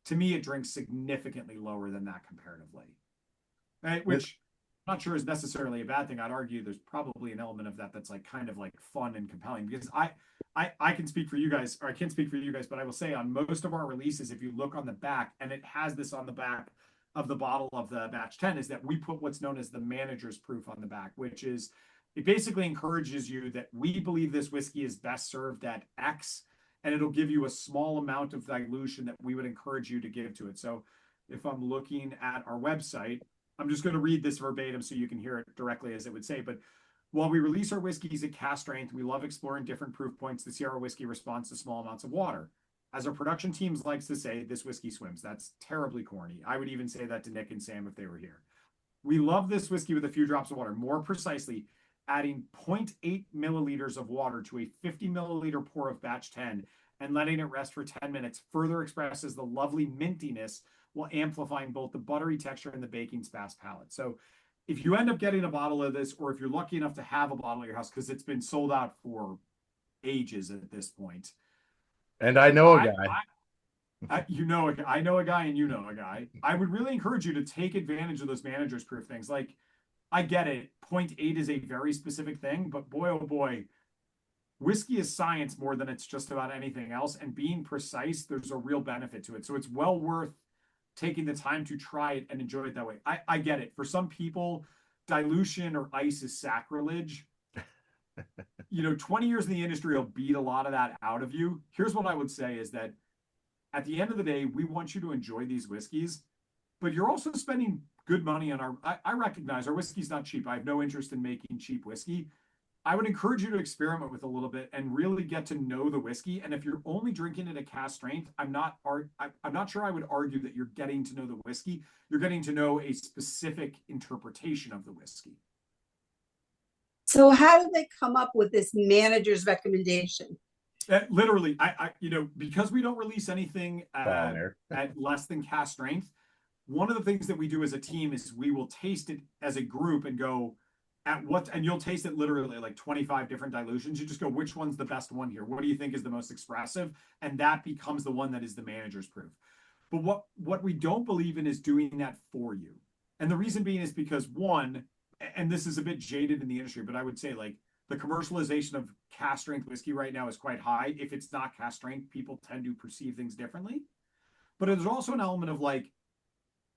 To me, it drinks significantly lower than that comparatively. Right? Which I'm not sure is necessarily a bad thing. I'd argue there's probably an element of that that's like kind of like fun and compelling because I can speak for you guys, or I can't speak for you guys, but I will say on most of our releases, if you look on the back, and it has this on the back of the bottle of the batch 10 is that we put what's known as the manager's proof on the back, which is it basically encourages you that we believe this whiskey is best served at X, and it'll give you a small amount of dilution that we would encourage you to give to it. So if I'm looking at our website, I'm just going to read this verbatim so you can hear it directly as it would say. But while we release our whiskeys at cask strength, we love exploring different proof points to see how our whiskey responds to small amounts of water. As our production teams likes to say, this whiskey swims. That's terribly corny. I would even say that to Nick and Sam if they were here. We love this whiskey with a few drops of water. More precisely, adding 0.8 milliliters of water to a 50 milliliter pour of batch 10 and letting it rest for 10 minutes further expresses the lovely mintiness while amplifying both the buttery texture and the baking fast palate. So if you end up getting a bottle of this, or if you're lucky enough to have a bottle at your house, because it's been sold out for ages at this point.
And I know a guy.
I know a guy and you know a guy. I would really encourage you to take advantage of those manager's proof things. Like, I get it. 0.8 is a very specific thing, but boy, oh boy, whiskey is science more than it's just about anything else. And being precise, there's a real benefit to it. So it's well worth taking the time to try it and enjoy it that way. I get it. For some people, dilution or ice is sacrilege. 20 years in the industry will beat a lot of that out of you. Here's what I would say is that at the end of the day, we want you to enjoy these whiskeys, but you're also spending good money on I recognize our whiskey's not cheap. I have no interest in making cheap whiskey. I would encourage you to experiment with a little bit and really get to know the whiskey. And if you're only drinking it at cask strength, I'm not sure I would argue that you're getting to know the whiskey. You're getting to know a specific interpretation of the whiskey.
So how did they come up with this manager's recommendation?
Literally, because we don't release anything at less than cask strength, one of the things that we do as a team is we will taste it as a group and go, and you'll taste it literally like 25 different dilutions. You just go, which one's the best one here? What do you think is the most expressive? And that becomes the one that is the manager's proof. But what we don't believe in is doing that for you. And the reason being is because one, and this is a bit jaded in the industry, but I would say like the commercialization of cask strength whiskey right now is quite high. If it's not cask strength, people tend to perceive things differently. But there's also an element of like,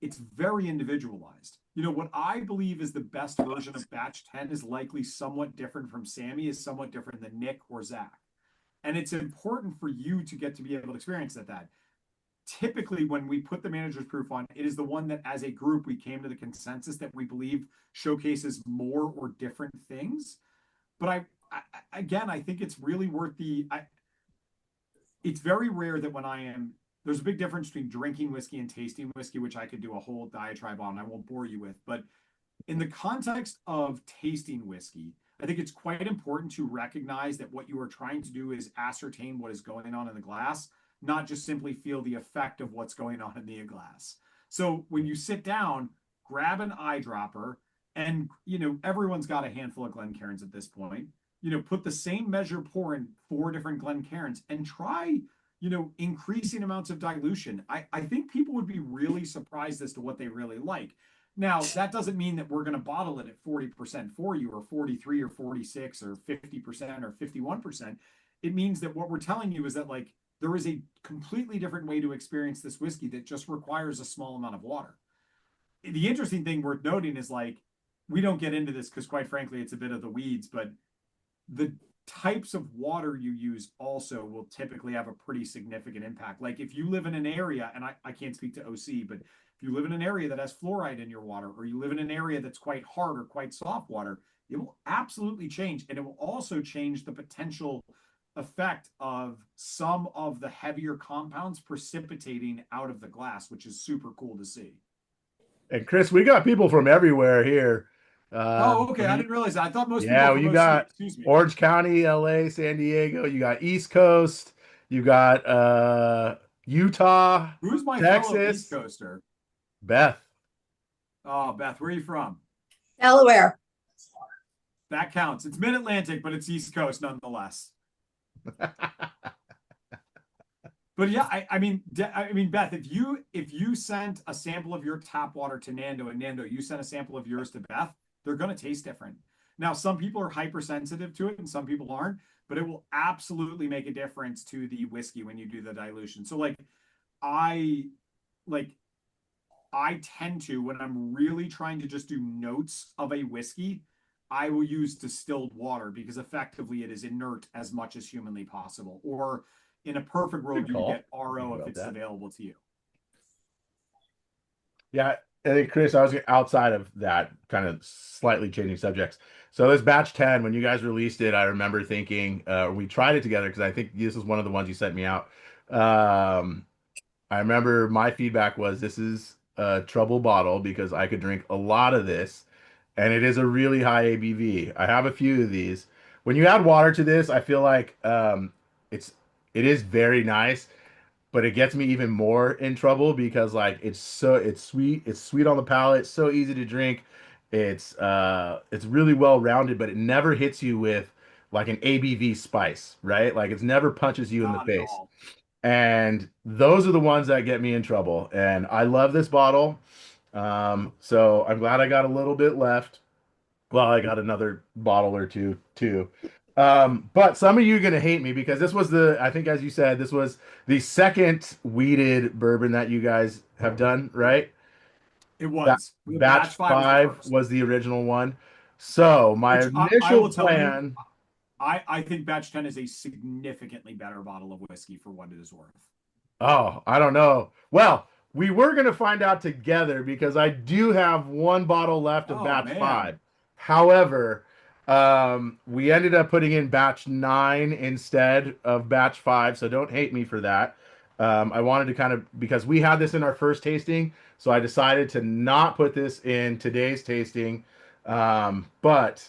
it's very individualized. What I believe is the best version of batch 10 is likely somewhat different from Sammy, is somewhat different than Nick or Zach. And it's important for you to get to be able to experience that. Typically, when we put the manager's proof on, it is the one that as a group, we came to the consensus that we believe showcases more or different things. But I think it's really worth it's very rare that there's a big difference between drinking whiskey and tasting whiskey, which I could do a whole diatribe on. I won't bore you with, but in the context of tasting whiskey, I think it's quite important to recognize that what you are trying to do is ascertain what is going on in the glass, not just simply feel the effect of what's going on in the glass. So when you sit down, grab an eyedropper, and everyone's got a handful of Glencairns at this point. Put the same measure pour in 4 different Glencairns and try increasing amounts of dilution. I think people would be really surprised as to what they really like. Now, that doesn't mean that we're going to bottle it at 40% for you, or 43 or 46 or 50% or 51%. It means that what we're telling you is that like there is a completely different way to experience this whiskey that just requires a small amount of water. The interesting thing worth noting is like, we don't get into this because quite frankly, it's a bit of the weeds, but the types of water you use also will typically have a pretty significant impact. Like if you live in an area, and I can't speak to OC, but if you live in an area that has fluoride in your water, or you live in an area that's quite hard or quite soft water, it will absolutely change. And it will also change the potential effect of some of the heavier compounds precipitating out of the glass, which is super cool to see.
And Chris, we got people from everywhere here.
Okay. I didn't realize that. I thought most people from
you
OC,
got
excuse me.
Orange County, LA, San Diego. You got East Coast. You got Utah.
Who's my
Texas.
fellow East Coaster?
Beth.
Oh, Beth, where are you from?
Delaware.
That counts. It's mid-Atlantic, but it's East Coast nonetheless. But yeah, I mean, Beth, if you sent a sample of your tap water to Nando, and Nando, you sent a sample of yours to Beth, they're going to taste different. Now, some people are hypersensitive to it and some people aren't, but it will absolutely make a difference to the whiskey when you do the dilution. So like I tend to, when I'm really trying to just do notes of a whiskey, I will use distilled water because effectively it is inert as much as humanly possible. Or in a perfect world,
Good
you would
call.
get RO if
About
it's
that.
available to you.
Yeah, I think Chris, I was outside of that, kind of slightly changing subjects. So this batch 10, when you guys released it, I remember thinking, we tried it together because I think this is one of the ones you sent me out. I remember my feedback was this is a trouble bottle because I could drink a lot of this, and it is a really high ABV. I have a few of these. When you add water to this, I feel like it's it is very nice, but it gets me even more in trouble because like it's sweet on the palate, it's so easy to drink. It's really well rounded, but it never hits you with like an ABV spice, right? Like it's never punches you in the
Not at
face.
all.
And those are the ones that get me in trouble. And I love this bottle. So I'm glad I got a little bit left. Well, I got another bottle or two too. But some of you are gonna hate me because this was I think as you said, this was the second weeded bourbon that you guys have done, right?
It
Ba-
was. The
Batch
batch five was the
five
first,
was the original one. So my
which I
initial
will tell you,
plan.
I think batch 10 is a significantly better bottle of whiskey for what it is worth.
Oh, I don't know. Well, we were going to find out together because I do have one bottle left of
Oh
batch
man.
five. However, we ended up putting in batch nine instead of batch five, so don't hate me for that. I wanted to kind of, because we had this in our first tasting, so I decided to not put this in today's tasting. But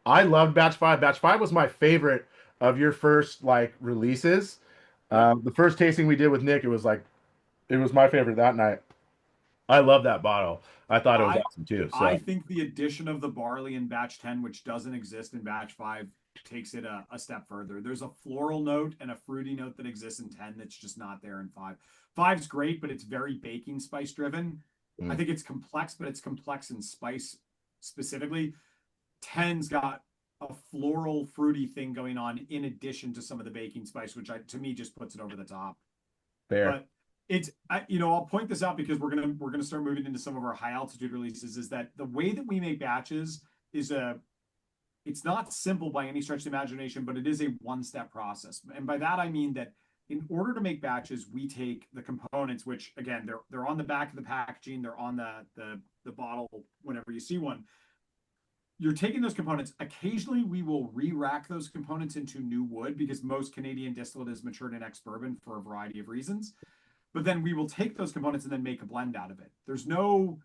I loved batch five. Batch five was my favorite of your first like releases.
Yep.
The first tasting we did with Nick, it was like it was my favorite that night. I love that bottle. I thought it was
I
awesome too.
I
So
think the addition of the barley in batch 10, which doesn't exist in batch 5, takes it a step further. There's a floral note and a fruity note that exists in 10 that's just not there in 5. Five's great, but it's very baking spice driven. I
mm,
think it's complex, but it's complex in spice specifically. Ten's got a floral fruity thing going on in addition to some of the baking spice, which to me just puts it over the top.
fair.
But I'll point this out because we're gonna start moving into some of our high altitude releases. Is that the way that we make batches is it's not simple by any stretch of the imagination, but it is a one-step process. And by that I mean that in order to make batches, we take the components, which again they're on the back of the packaging, they're on the bottle whenever you see one. You're taking those components. Occasionally, we will re-rack those components into new wood because most Canadian distillate is matured in ex-bourbon for a variety of reasons. But then we will take those components and then make a blend out of it. There's no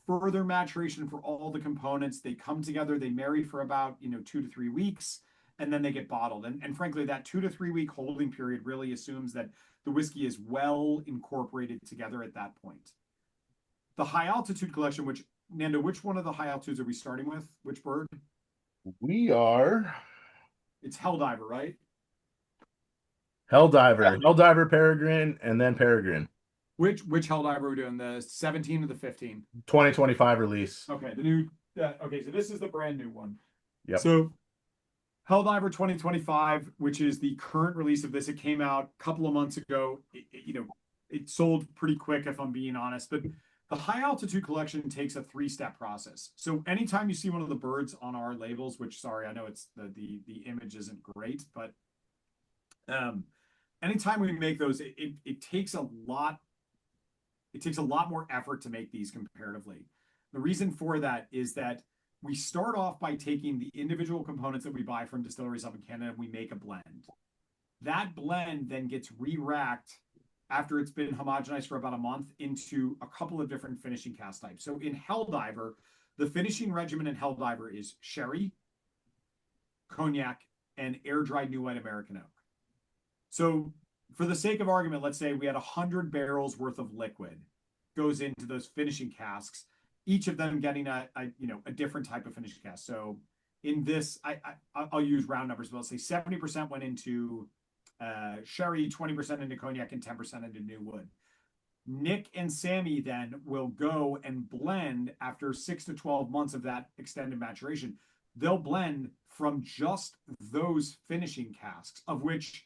further maturation for all the components. They come together, they marry for about 2 to 3 weeks, and then they get bottled. And frankly, that 2 to 3 week holding period really assumes that the whiskey is well incorporated together at that point. The high altitude collection, which Nando, which one of the high altitudes are we starting with? Which bird?
We are
It's Helldiver, right?
Helldiver, Helldiver, Peregrine, and then Peregrine.
Which Helldiver are we doing? The 17 or the 15?
2025 release.
Okay, the new. Okay, so this is the brand new one.
Yep.
So Helldiver 2025, which is the current release of this, it came out a couple of months ago. It sold pretty quick, if I'm being honest. But the high altitude collection takes a 3-step process. So anytime you see one of the birds on our labels, which sorry, I know it's the image isn't great, but anytime we make those, it takes a lot. It takes a lot more effort to make these comparatively. The reason for that is that we start off by taking the individual components that we buy from distilleries up in Canada and we make a blend. That blend then gets re-racked after it's been homogenized for about a month into a couple of different finishing cast types. So in Helldiver, the finishing regimen in Helldiver is sherry, cognac, and air-dried new white American oak. So for the sake of argument, let's say we had 100 barrels worth of liquid goes into those finishing casks, each of them getting a different type of finishing cask. So in this, I'll use round numbers, but let's say 70% went into sherry, 20% into cognac, and 10% into new wood. Nick and Sammy then will go and blend after 6 to 12 months of that extended maturation. They'll blend from just those finishing casks, of which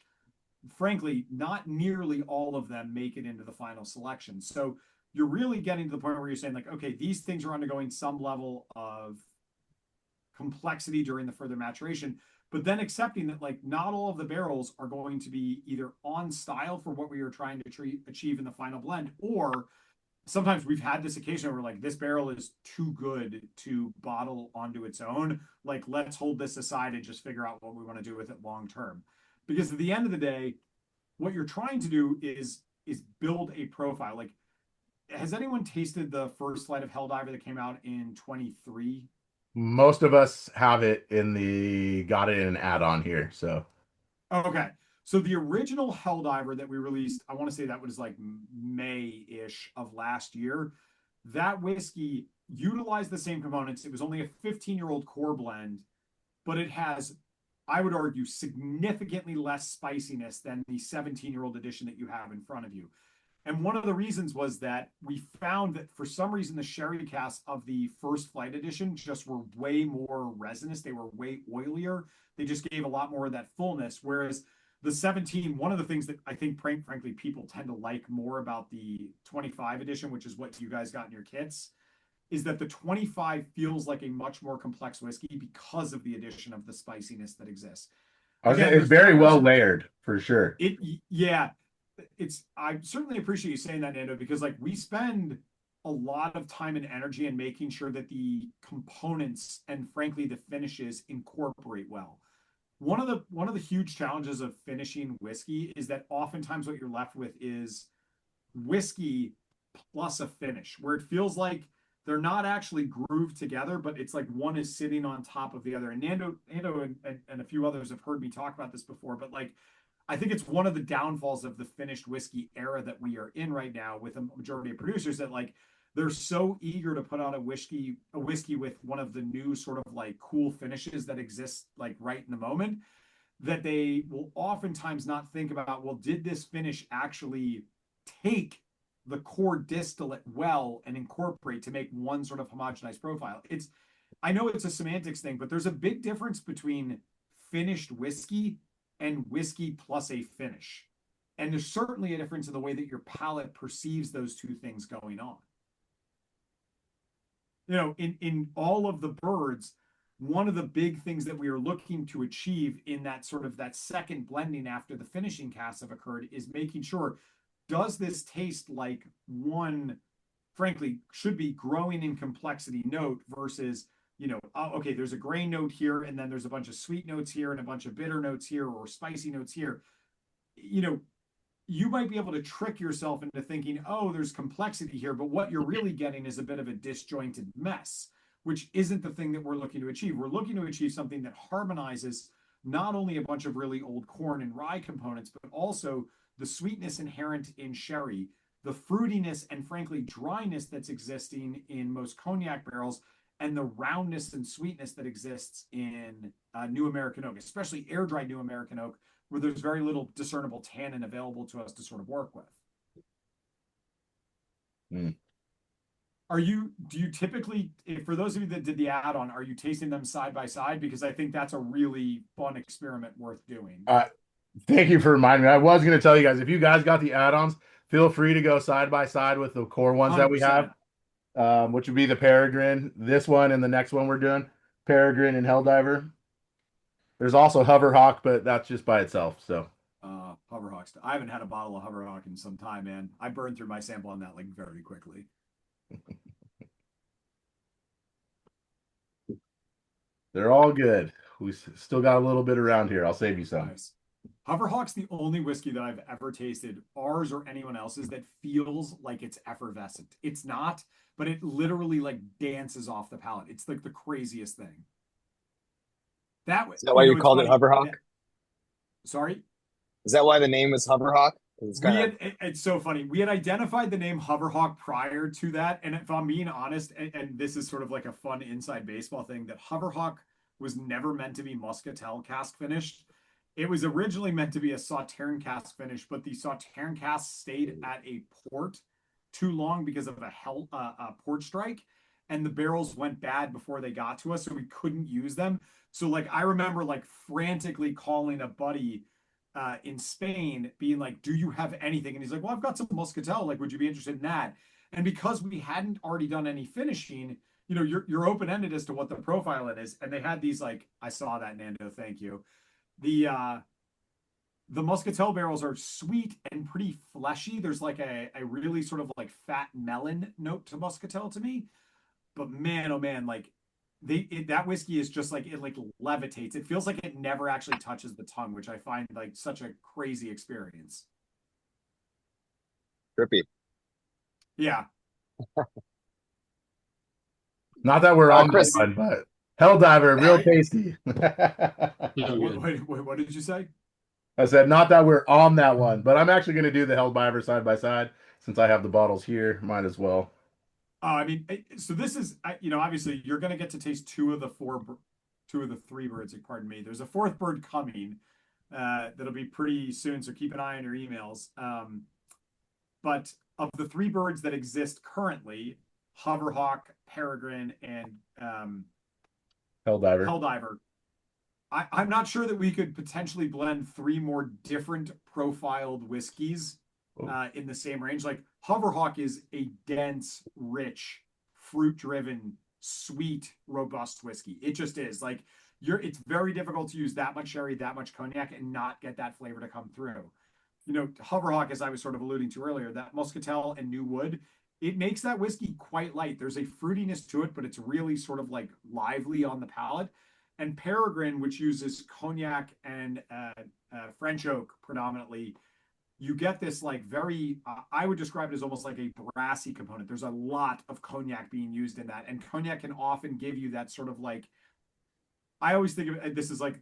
frankly, not nearly all of them make it into the final selection. So you're really getting to the point where you're saying like, okay, these things are undergoing some level of complexity during the further maturation, but then accepting that like not all of the barrels are going to be either on style for what we are trying to achieve in the final blend, or sometimes we've had this occasion where like this barrel is too good to bottle onto its own. Like, let's hold this aside and just figure out what we want to do with it long term. Because at the end of the day, what you're trying to do is build a profile. Like, has anyone tasted the first flight of Helldiver that came out in 23?
Most of us have it got it in an add-on here. So
Okay. So the original Helldiver that we released, I want to say that was like May-ish of last year. That whiskey utilized the same components. It was only a 15-year-old core blend, but it has, I would argue, significantly less spiciness than the 17-year-old edition that you have in front of you. And one of the reasons was that we found that for some reason the sherry casks of the first flight edition just were way more resinous. They were way oilier. They just gave a lot more of that fullness. Whereas the 17, one of the things that I think, frankly, people tend to like more about the 25 edition, which is what you guys got in your kits, is that the 25 feels like a much more complex whiskey because of the addition of the spiciness that exists.
Again, it's very well layered for sure.
Yeah. I certainly appreciate you saying that, Nando, because like we spend a lot of time and energy in making sure that the components and frankly the finishes incorporate well. One of the huge challenges of finishing whiskey is that oftentimes what you're left with is whiskey plus a finish, where it feels like they're not actually grooved together, but it's like one is sitting on top of the other. And Nando and a few others have heard me talk about this before, but like I think it's one of the downfalls of the finished whiskey era that we are in right now with a majority of producers that like they're so eager to put out a whiskey with one of the new sort of like cool finishes that exist like right in the moment, that they will oftentimes not think about, well, did this finish actually take the core distillate well and incorporate to make one sort of homogenized profile? I know it's a semantics thing, but there's a big difference between finished whiskey and whiskey plus a finish. And there's certainly a difference in the way that your palate perceives those two things going on. You know, in all of the birds, one of the big things that we are looking to achieve in that sort of that second blending after the finishing casts have occurred is making sure, does this taste like one, frankly, should be growing in complexity note versus, you know, okay, there's a grain note here, and then there's a bunch of sweet notes here and a bunch of bitter notes here or spicy notes here. You know, you might be able to trick yourself into thinking, oh, there's complexity here, but what you're really getting is a bit of a disjointed mess, which isn't the thing that we're looking to achieve. We're looking to achieve something that harmonizes not only a bunch of really old corn and rye components, but also the sweetness inherent in sherry, the fruitiness and frankly dryness that's existing in most cognac barrels, and the roundness and sweetness that exists in New American Oak, especially air-dried New American Oak, where there's very little discernible tannin available to us to sort of work with.
Mm.
Do you typically, for those of you that did the add-on, are you tasting them side by side? Because I think that's a really fun experiment worth doing.
Thank you for reminding me. I was going to tell you guys, if you guys got the add-ons, feel free to go side by side with the core ones 100%. That we have, which would be the Peregrine, this one, and the next one we're doing, Peregrine and Helldiver. There's also Hoverhawk, but that's just by itself. So
Hoverhawk. I haven't had a bottle of Hoverhawk in some time, man. I burned through my sample on that like very quickly.
They're all good. We still got a little bit around here. I'll save you some.
Nice. Hoverhawk's the only whiskey that I've ever tasted, ours or anyone else's, that feels like it's effervescent. It's not, but it literally like dances off the palate. It's like the craziest thing.
Is that why you called it Hoverhawk?
Sorry?
Is that why the name was Hoverhawk?
It's so funny. We had identified the name Hoverhawk prior to that. And if I'm being honest, and this is sort of like a fun inside baseball thing, that Hoverhawk was never meant to be Muscatel cask finished. It was originally meant to be a Sauterne cask finish, but the Sauterne cask stayed at a port too long because of a port strike. And the barrels went bad before they got to us, so we couldn't use them. So like I remember like frantically calling a buddy in Spain being like, do you have anything? And he's like, well, I've got some Muscatel. Like, would you be interested in that? And because we hadn't already done any finishing, you're open ended as to what the profile it is. And they had these like, I saw that, Nando, thank you. The Muscatel barrels are sweet and pretty fleshy. There's like a really sort of like fat melon note to Muscatel to me. But man, oh man, like that whiskey is just like it like levitates. It feels like it never actually touches the tongue, which I find like such a crazy experience.
Trippy.
Yeah.
Not that we're on that
Chris,
one, but Helldiver, real
I,
tasty.
So good.
what did you say?
I said, not that we're on that one, but I'm actually going to do the Helldiver side by side since I have the bottles here. Might as well.
I mean, so this is, obviously you're going to get to taste two of the three birds. Pardon me. There's a fourth bird coming that'll be pretty soon. So keep an eye on your emails. But of the three birds that exist currently, Hoverhawk, Peregrine, and
Helldiver.
Helldiver, I'm not sure that we could potentially blend three more different profiled whiskeys in the same range. Like Hoverhawk is a dense, rich, fruit-driven, sweet, robust whiskey. It just is. Like it's very difficult to use that much sherry, that much cognac, and not get that flavor to come through. Hoverhawk, as I was sort of alluding to earlier, that Muscatel and New Wood, it makes that whiskey quite light. There's a fruitiness to it, but it's really sort of like lively on the palate. And Peregrine, which uses cognac and French oak predominantly, you get this like very, I would describe it as almost like a brassy component. There's a lot of cognac being used in that. And cognac can often give you that sort of like, I always think of this is like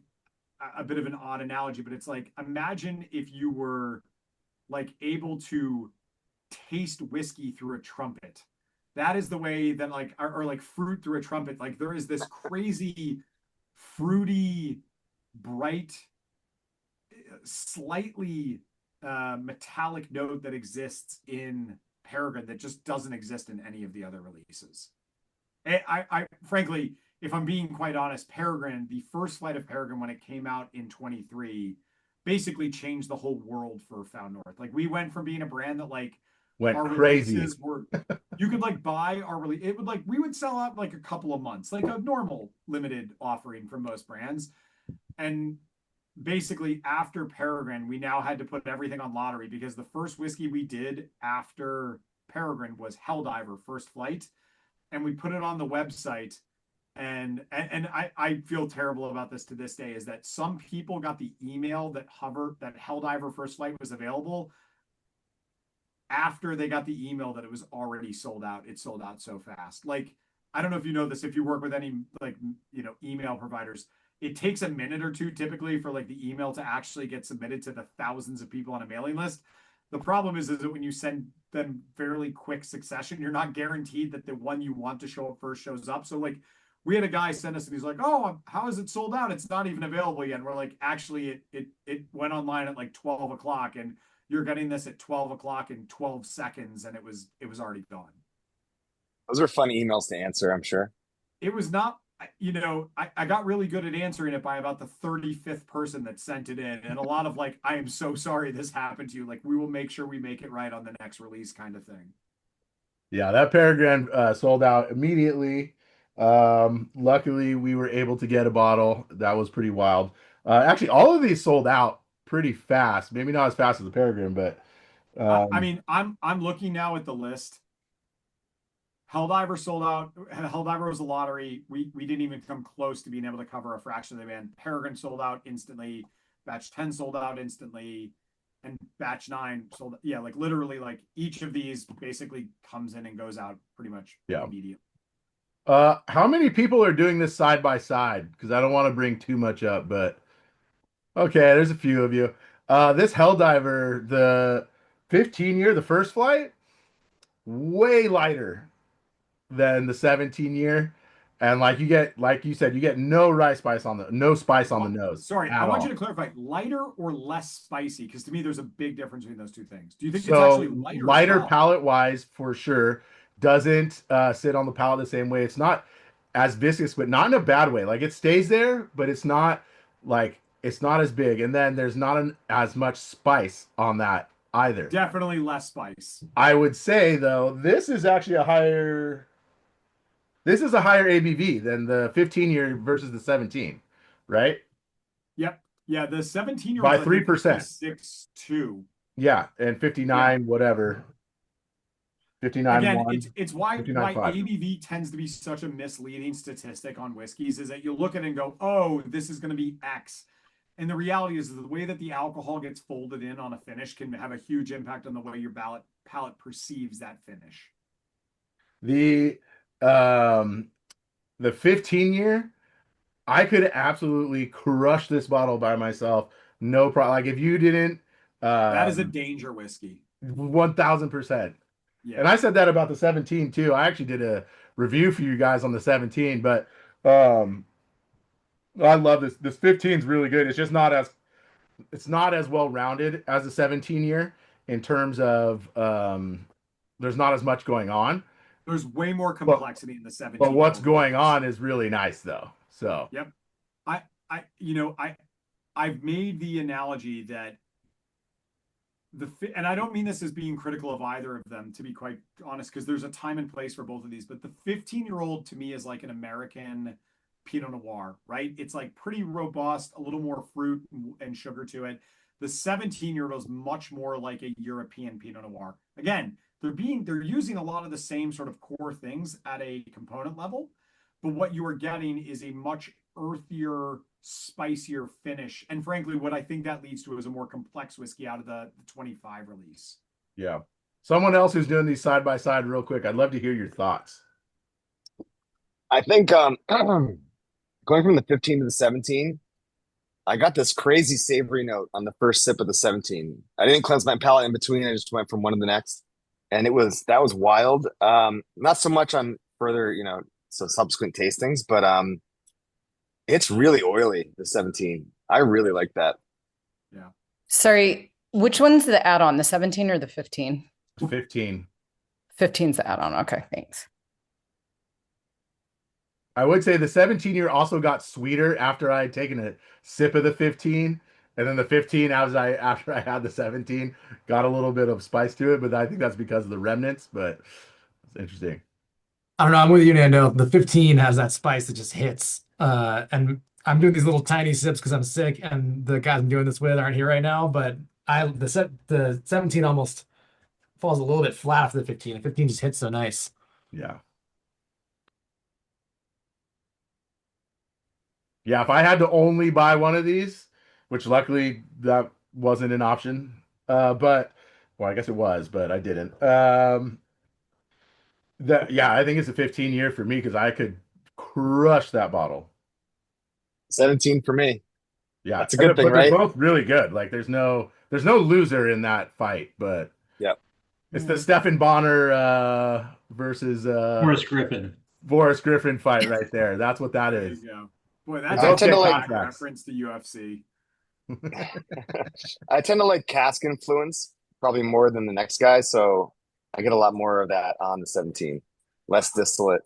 a bit of an odd analogy, but it's like, imagine if you were like able to taste whiskey through a trumpet. That is the way that like, or like fruit through a trumpet. Like there is this crazy fruity, bright, slightly metallic note that exists in Peregrine that just doesn't exist in any of the other releases. I frankly, if I'm being quite honest, Peregrine, the first flight of Peregrine when it came out in 23, basically changed the whole world for Found North. Like we went from being a brand that like
Went
our
crazy.
releases were, you could like buy our release. It would like, we would sell out like a couple of months, like a normal limited offering for most brands. And basically after Peregrine, we now had to put everything on lottery because the first whiskey we did after Peregrine was Helldiver First Flight. And we put it on the website. And I feel terrible about this to this day, is that some people got the email that Helldiver First Flight was available after they got the email that it was already sold out. It sold out so fast. Like, I don't know if you know this, if you work with any like, email providers, it takes a minute or two typically for like the email to actually get submitted to the thousands of people on a mailing list. The problem is that when you send them fairly quick succession, you're not guaranteed that the one you want to show up first shows up. So like we had a guy send us and he's like, "Oh, how is it sold out? It's not even available yet." And we're like, actually it went online at like 12 o'clock and you're getting this at 12 o'clock in 12 seconds. And it was already gone.
those are fun emails to answer, I'm sure.
It was not, I got really good at answering it by about the 35th person that sent it in. And a lot of like, "I am so sorry this happened to you. Like, we will make sure we make it right on the next release," kind of thing.
Yeah, that Peregrine sold out immediately. Luckily, we were able to get a bottle. That was pretty wild. Actually, all of these sold out pretty fast. Maybe not as fast as the Peregrine, but
I mean, I'm looking now at the list. Helldiver sold out. Helldiver was a lottery. We didn't even come close to being able to cover a fraction of the demand. Peregrine sold out instantly. Batch 10 sold out instantly. And batch 9 sold. Yeah, like literally, like each of these basically comes in and goes out pretty much immediately.
how many people are doing this side by side? Because I don't want to bring too much up, but okay, there's a few of you. This Helldiver, the 15 year, the first flight, way lighter than the 17 year. And like you get, like you said, you get no spice on the nose.
Sorry,
at
I want
all.
you to clarify, lighter or less spicy? Because to me, there's a big difference between those two things. Do you think it's
So
actually lighter?
lighter
as well?
palate wise, for sure. Doesn't sit on the palate the same way. It's not as viscous, but not in a bad way. Like it stays there, but it's not like it's not as big. And then there's not as much spice on that either.
Definitely less spice.
I would say though, this is actually a higher. This is a higher ABV than the 15 year versus the 17, right?
Yep. Yeah, the 17-year-olds
By
I think
3%.
56.2.
Yeah, and 59 whatever. 59
Again,
1,
it's why
59 5.
ABV tends to be such a misleading statistic on whiskeys is that you look at it and go, oh, this is going to be X. And the reality is the way that the alcohol gets folded in on a finish can have a huge impact on the way your palate perceives that finish.
The um the 15 year, I could absolutely crush this bottle by myself. No problem. Like if you didn't
That is a danger whiskey.
1000%.
Yeah.
And I said that about the 17 too. I actually did a review for you guys on the 17, but um I love this. This 15 is really good. It's not as well rounded as a 17 year in terms of there's not as much going on.
There's way more
But
complexity in the 17.
but what's going on is really nice though. So
Yep. I've made the analogy that and I don't mean this as being critical of either of them, to be quite honest, because there's a time and place for both of these. But the 15-year-old to me is like an American Pinot Noir, right? It's like pretty robust, a little more fruit and sugar to it. The 17-year-old is much more like a European Pinot Noir. Again, they're using a lot of the same sort of core things at a component level, but what you are getting is a much earthier, spicier finish. And frankly, what I think that leads to is a more complex whiskey out of the 25 release.
yeah. Someone else who's doing these side by side real quick. I'd love to hear your thoughts.
I think going from the 15 to the 17, I got this crazy savory note on the first sip of the 17. I didn't cleanse my palate in between. I just went from one to the next. And that was wild. Not so much on further, so subsequent tastings, but it's really oily, the 17. I really like that.
Yeah.
Sorry, which one's the add-on, the 17 or the 15?
15.
15's the add-on. Okay, thanks.
I would say the 17 year also got sweeter after I had taken a sip of the 15. And then the 15, after I had the 17, got a little bit of spice to it, but I think that's because of the remnants, but it's interesting.
I don't know. I'm with you, Nando. The 15 has that spice that just hits. And I'm doing these little tiny sips because I'm sick, and the guys I'm doing this with aren't here right now. But the 17 almost falls a little bit flat after the 15. The 15 just hits so nice.
Yeah. Yeah, if I had to only buy one of these, which luckily that wasn't an option, but well, I guess it was, but I didn't. I think it's a 15 year for me because I could crush that bottle.
17 for me.
Yeah,
that's a good thing,
but
right?
They're both really good. Like there's no loser in that fight, but
yep.
It's the Stefan Bonner versus Boris Griffin fight right there. That's what that is.
Yeah. Boy, that's
a
reference to UFC.
I tend to like cask influence probably more than the next guy, so I get a lot more of that on the 17. Less distillate.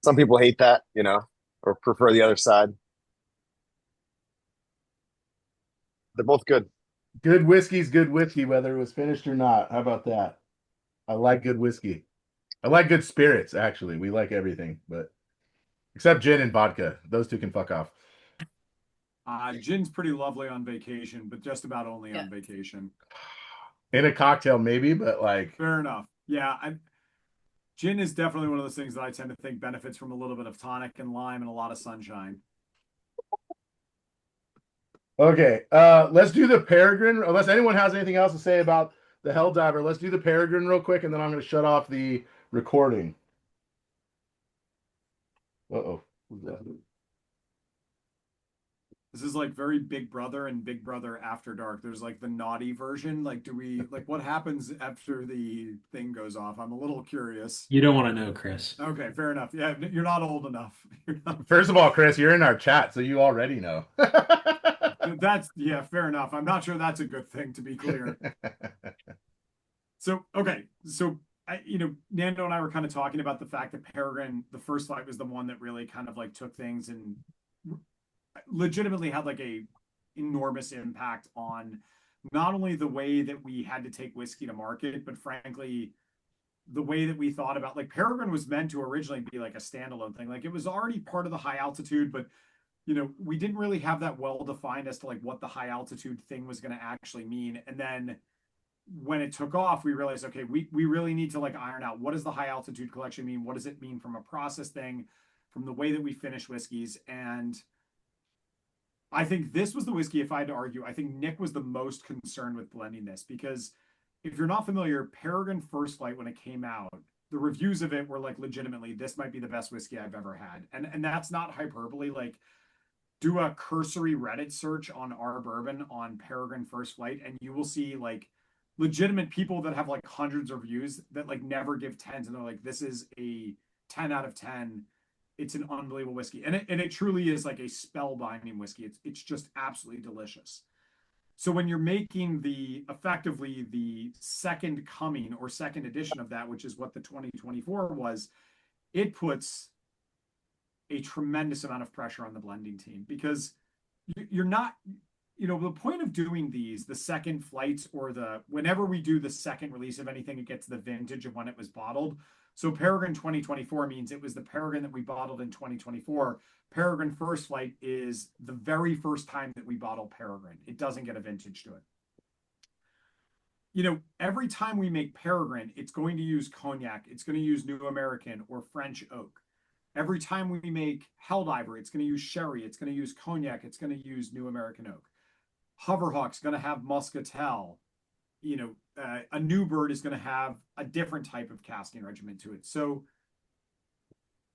Some people hate that, or prefer the other side. They're both good.
Good whiskey's good whiskey, whether it was finished or not. How about that? I like good whiskey. I like good spirits, actually. We like everything, but except gin and vodka. Those two can fuck off.
Gin's pretty lovely on vacation, but just about only on vacation.
In a cocktail, maybe, but like...
Fair enough. Yeah, gin is definitely one of those things that I tend to think benefits from a little bit of tonic and lime and a lot of sunshine.
Okay, let's do the Peregrine. Unless anyone has anything else to say about the Helldiver, let's do the Peregrine real quick, and then I'm going to shut off the recording. Uh-oh. Who's that?
This is like very Big Brother and Big Brother After Dark. There's like the naughty version. Like, what happens after the thing goes off? I'm a little curious.
You don't want to know, Chris.
Okay, fair enough. Yeah, you're not old enough.
First of all, Chris, you're in our chat, so you already know.
Fair enough. I'm not sure that's a good thing, to be clear. Okay. Nando and I were kind of talking about the fact that Peregrine, the first fight, was the one that really kind of like took things and legitimately had like a enormous impact on not only the way that we had to take whiskey to market, but frankly, the way that we thought about, like, Peregrine was meant to originally be like a standalone thing. Like, it was already part of the high altitude, but we didn't really have that well defined as to like what the high altitude thing was going to actually mean. And then when it took off, we realized, okay, we really need to like iron out, what does the high altitude collection mean? What does it mean from a process thing, from the way that we finish whiskeys? And I think this was the whiskey, if I had to argue, I think Nick was the most concerned with blending this, because if you're not familiar, Peregrine First Flight, when it came out, the reviews of it were like, legitimately, this might be the best whiskey I've ever had. And that's not hyperbole. Like, do a cursory Reddit search on our bourbon on Peregrine First Flight, and you will see like legitimate people that have like hundreds of reviews that like never give tens, and they're like, this is a 10 out of 10. It's an unbelievable whiskey. And it truly is like a spellbinding whiskey. It's just absolutely delicious. So when you're making effectively the second coming or second edition of that, which is what the 2024 was, it puts a tremendous amount of pressure on the blending team, because you're not, the point of doing the second flights, or whenever we do the second release of anything, it gets the vintage of when it was bottled. So Peregrine 2024 means it was the Peregrine that we bottled in 2024. Peregrine First Flight is the very first time that we bottle Peregrine. It doesn't get a vintage to it. Every time we make Peregrine, it's going to use cognac. It's going to use New American or French oak. Every time we make Helldiver, it's going to use sherry. It's going to use cognac. It's going to use New American oak. Hoverhawk's going to have muscatel. A New Bird is going to have a different type of casking regimen to it. So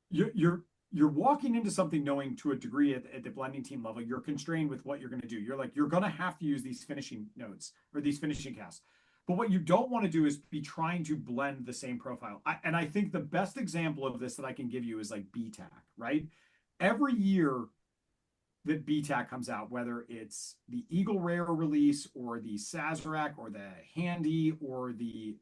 you're walking into something knowing, to a degree, at the blending team level, you're constrained with what you're going to do. You're going to have to use these finishing notes or these finishing casts. But what you don't want to do is be trying to blend the same profile. I think the best example of this that I can give you is like BTAC, right? Every year that BTAC comes out, whether it's the Eagle Rare release or the Sazerac or the Handy or the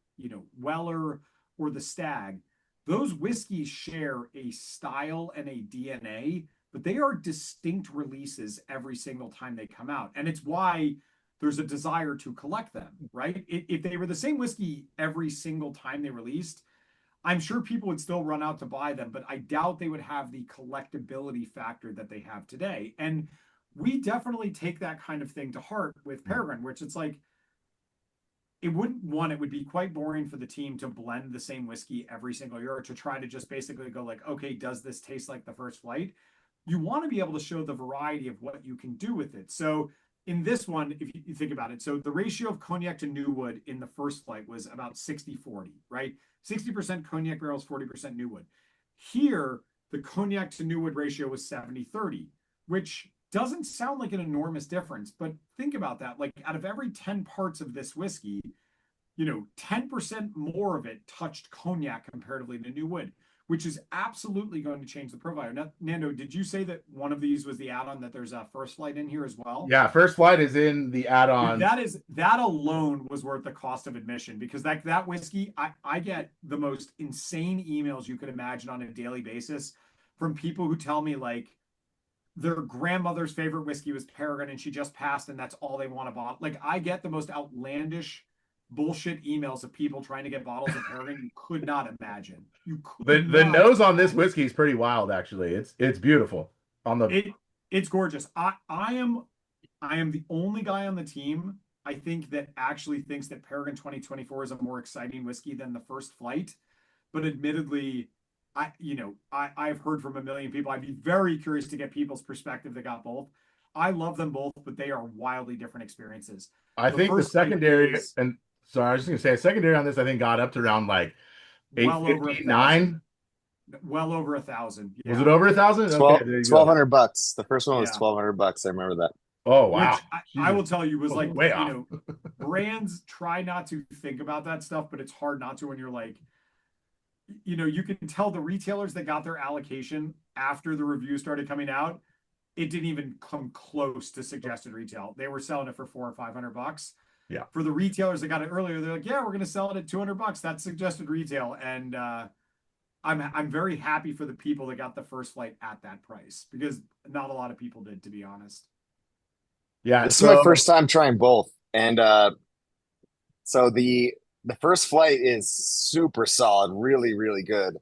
Weller or the Stag, those whiskeys share a style and a DNA, but they are distinct releases every single time they come out. And it's why there's a desire to collect them, right? If they were the same whiskey every single time they released, I'm sure people would still run out to buy them, but I doubt they would have the collectability factor that they have today. And we definitely take that kind of thing to heart with Peregrine, which it's like, it would be quite boring for the team to blend the same whiskey every single year, or to try to just basically go like, okay, does this taste like the First Flight? You want to be able to show the variety of what you can do with it. So in this one, if you think about it, so the ratio of cognac to new wood in the First Flight was about 60-40, right? 60% cognac barrels, 40% new wood. Here, the cognac to new wood ratio was 70-30, which doesn't sound like an enormous difference, but think about that. Like, out of every 10 parts of this whiskey, 10% more of it touched cognac comparatively to new wood, which is absolutely going to change the profile. Now, Nando, did you say that one of these was the add-on, that there's a First Flight in here as well?
Yeah, First Flight is in the add-on.
That alone was worth the cost of admission, because that whiskey, I get the most insane emails you could imagine on a daily basis from people who tell me like their grandmother's favorite whiskey was Peregrine and she just passed and that's all they want to bottle. Like, I get the most outlandish bullshit emails of people trying to get bottles of Peregrine you could not imagine.
The nose on this whiskey is pretty wild, actually. It's beautiful.
It's gorgeous. I am the only guy on the team, I think, that actually thinks that Peregrine 2024 is a more exciting whiskey than the First Flight. But admittedly, I've heard from a million people. I'd be very curious to get people's perspective that got both. I love them both, but they are wildly different experiences.
I think the secondary sorry, I was just gonna say a secondary on this, I think, got up to around like 859.
Well over 1,000. Yeah.
Was it over 1,000? Okay,
$1,200. The first one was $1,200. I remember that.
Oh wow!
Which I will tell you was like,
way off.
Brands try not to think about that stuff, but it's hard not to when you're like, you can tell the retailers that got their allocation after the review started coming out, it didn't even come close to suggested retail. They were selling it for $400 or $500.
Yeah.
For the retailers that got it earlier, they're like, yeah, we're going to sell it at $200. That's suggested retail. And I'm very happy for the people that got the First Flight at that price, because not a lot of people did, to be honest.
Yeah.
This is my first time trying both. And so the first flight is super solid, really, really good.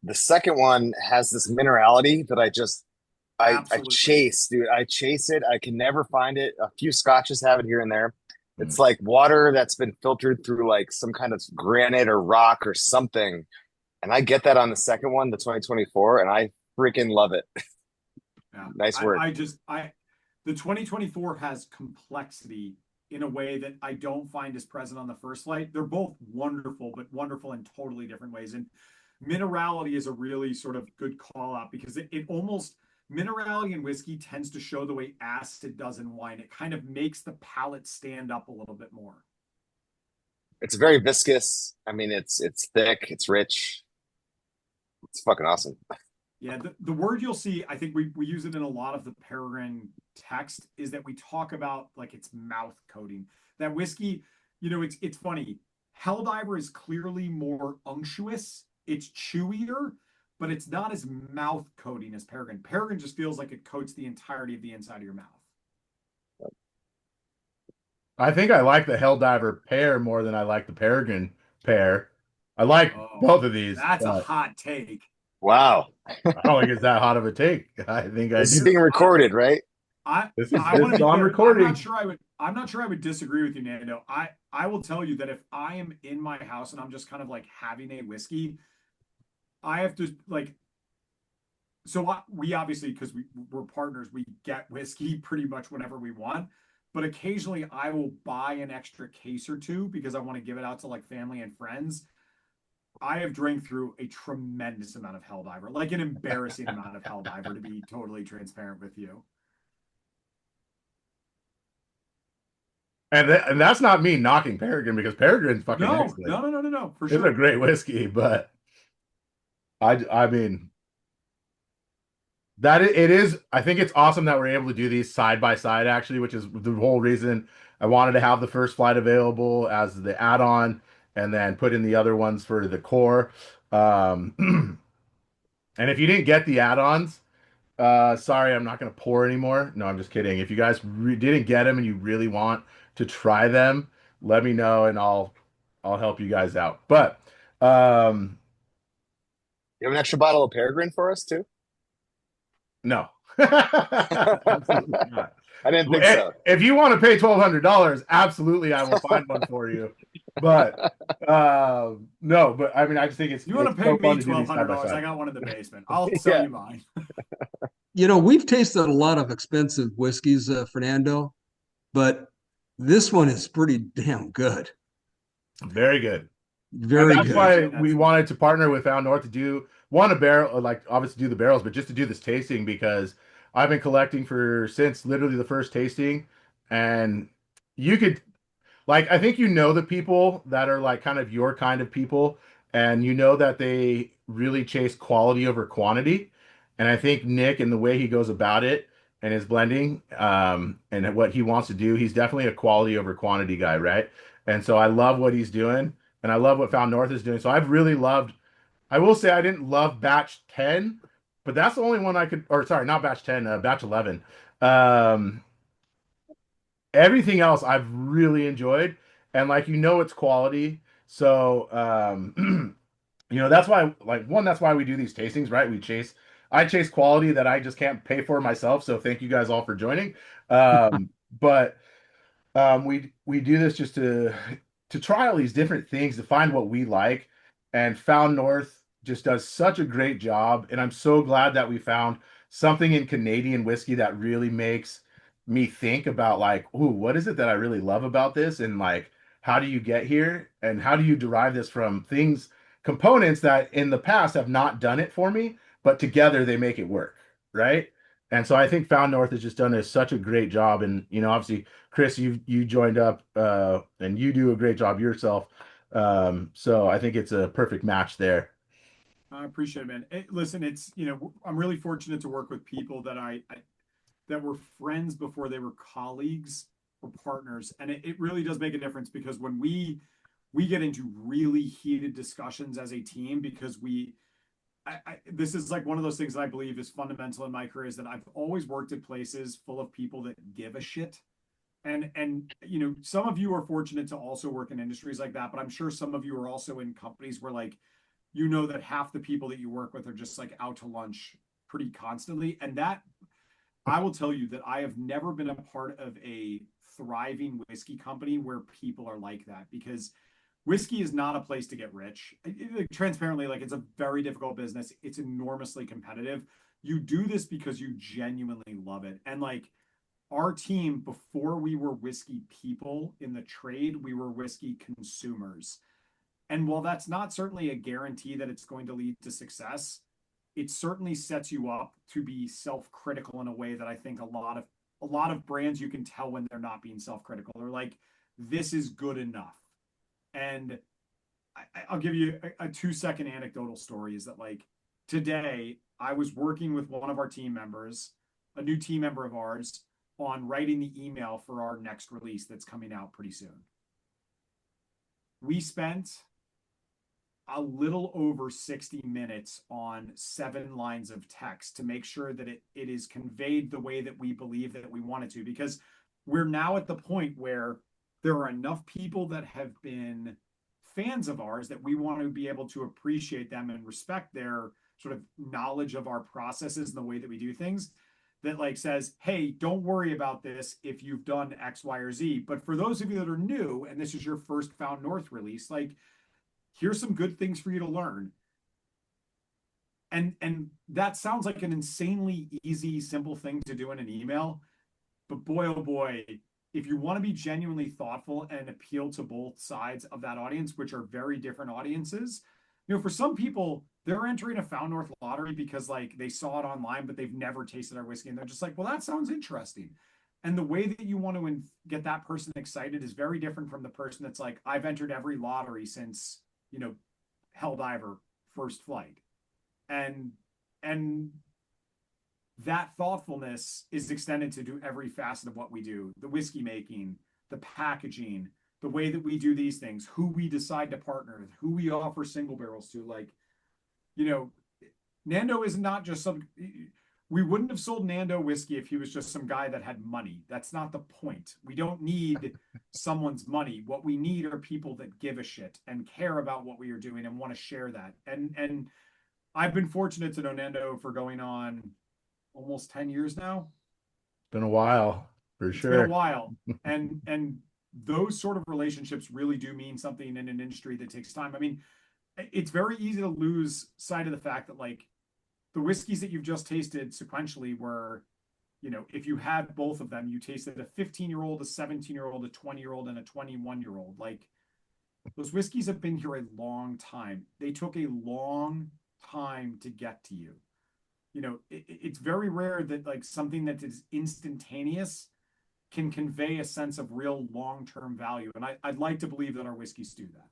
The second one has this minerality that I
Absolutely.
chase, dude. I chase it. I can never find it. A few scotches have it here and there.
Mm.
It's like water that's been filtered through like some kind of granite or rock or something. And I get that on the second one, the 2024, and I freaking love it.
Yeah.
Nice work.
The 2024 has complexity in a way that I don't find is present on the first flight. They're both wonderful, but wonderful in totally different ways. And minerality is a really sort of good call out because it almost minerality in whiskey tends to show the way acid does in wine. It kind of makes the palate stand up a little bit more.
It's very viscous. I mean, it's thick, it's rich. It's fucking awesome.
Yeah, the word you'll see, I think we use it in a lot of the Peregrine text, is that we talk about like its mouth coating. That whiskey, it's funny. Helldiver is clearly more unctuous. It's chewier, but it's not as mouth coating as Peregrine. Peregrine just feels like it coats the entirety of the inside of your mouth.
I think I like the Helldiver pear more than I like the Peregrine pear. I like
Oh,
both of these,
that's a
but
hot take.
Wow.
I don't think it's that hot of a take. I think I
This is
do.
being recorded, right?
I want
This
to
is
be
on
clear.
recording.
I'm not sure I would disagree with you, Nando. I will tell you that if I am in my house and I'm just kind of like having a whiskey, I have to like. So we obviously, because we're partners, we get whiskey pretty much whenever we want. But occasionally, I will buy an extra case or two because I want to give it out to like family and friends. I have drank through a tremendous amount of Helldiver, like an embarrassing amount of Helldiver, to be totally transparent with you.
And that's not me knocking Peregrine because Peregrine's fucking
No,
excellent.
no, no, no, no, no, for
It's a
sure.
great whiskey, but I mean it is. I think it's awesome that we're able to do these side by side actually, which is the whole reason I wanted to have the first flight available as the add-on and then put in the other ones for the core. Um, and if you didn't get the add-ons, sorry, I'm not going to pour anymore. No, I'm just kidding. If you guys didn't get them and you really want to try them, let me know and I'll help you guys out. But um,
You have an extra bottle of Peregrine for us too?
no,
I
absolutely not.
didn't think so.
If you want to pay $1,200, absolutely, I will find one for you. But no, but I mean, I just think
You want to
it's
pay
so fun
me
to do these side by
$1,200? I
side.
got one in the basement. I'll sell
Yeah.
you mine.
We've tasted a lot of expensive whiskeys, Fernando, but this one is pretty damn good.
Very good. And
Very
that's
good.
why we wanted to partner with Found North to do a barrel, like obviously do the barrels, but just to do this tasting because I've been collecting since literally the first tasting, and you could like I think the people that are like kind of your kind of people, and you know that they really chase quality over quantity. And I think Nick and the way he goes about it and his blending, and what he wants to do, he's definitely a quality over quantity guy, right? And so I love what he's doing, and I love what Found North is doing. So I've really loved. I will say I didn't love batch 10, but that's the only one I could, or sorry, not batch 10, batch 11. Um, Everything else I've really enjoyed, and like it's quality. So that's why that's why we do these tastings, right? I chase quality that I just can't pay for myself. So thank you guys all for joining. But we do this just to try all these different things to find what we like, and Found North just does such a great job, and I'm so glad that we found something in Canadian whiskey that really makes me think about like, ooh, what is it that I really love about this, and like, how do you get here, and how do you derive this from components that in the past have not done it for me, but together they make it work, right? And so I think Found North has just done such a great job, and obviously Chris, you joined up, and you do a great job yourself. So I think it's a perfect match there.
I appreciate it, man. Listen, I'm really fortunate to work with people that that were friends before they were colleagues or partners, and it really does make a difference because when we get into really heated discussions as a team because this is like one of those things that I believe is fundamental in my career is that I've always worked at places full of people that give a shit. And you know, some of you are fortunate to also work in industries like that, but I'm sure some of you are also in companies where like you know that half the people that you work with are just like out to lunch pretty constantly. And that I will tell you that I have never been a part of a thriving whiskey company where people are like that, because whiskey is not a place to get rich. Transparently, like it's a very difficult business. It's enormously competitive. You do this because you genuinely love it. And like our team, before we were whiskey people in the trade, we were whiskey consumers. And while that's not certainly a guarantee that it's going to lead to success, it certainly sets you up to be self-critical in a way that I think a lot of brands, you can tell when they're not being self-critical. They're like, this is good enough. And I'll give you a 2-second anecdotal story is that like today I was working with one of our team members, a new team member of ours, on writing the email for our next release that's coming out pretty soon. We spent a little over 60 minutes on 7 lines of text to make sure that it is conveyed the way that we believe that we want it to, because we're now at the point where there are enough people that have been fans of ours that we want to be able to appreciate them and respect their sort of knowledge of our processes and the way that we do things, that like says, hey, don't worry about this if you've done X, Y, or Z. But for those of you that are new and this is your first Found North release, like here's some good things for you to learn. And that sounds like an insanely easy, simple thing to do in an email. But boy, oh boy, if you want to be genuinely thoughtful and appeal to both sides of that audience, which are very different audiences, you know, for some people, they're entering a Found North lottery because like they saw it online, but they've never tasted our whiskey. And they're just like, well, that sounds interesting. And the way that you want to get that person excited is very different from the person that's like, I've entered every lottery since, you know, Helldiver first flight. And that thoughtfulness is extended to do every facet of what we do, the whiskey making, the packaging, the way that we do these things, who we decide to partner with, who we offer single barrels to. Like, you know, Nando is not just some, we wouldn't have sold Nando whiskey if he was just some guy that had money. That's not the point. We don't need someone's money. What we need are people that give a shit and care about what we are doing and want to share that. And I've been fortunate to know Nando for going on almost 10 years now.
Been a while, for
It's
sure.
been a while. And those sort of relationships really do mean something in an industry that takes time. I mean, it's very easy to lose sight of the fact that like the whiskeys that you've just tasted sequentially were, you know, if you had both of them, you tasted a 15-year-old, a 17-year-old, a 20-year-old, and a 21-year-old. Like those whiskeys have been here a long time. They took a long time to get to you. You know, it's very rare that like something that is instantaneous can convey a sense of real long-term value. And I'd like to believe that our whiskeys do that.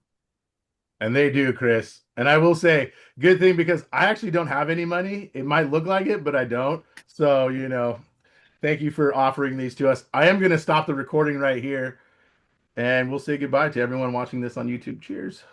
And they do, Chris. And I will say, good thing, because I actually don't have any money. It might look like it, but I don't. So, you know, thank you for offering these to us. I am going to stop the recording right here, and we'll say goodbye to everyone watching this on YouTube. Cheers.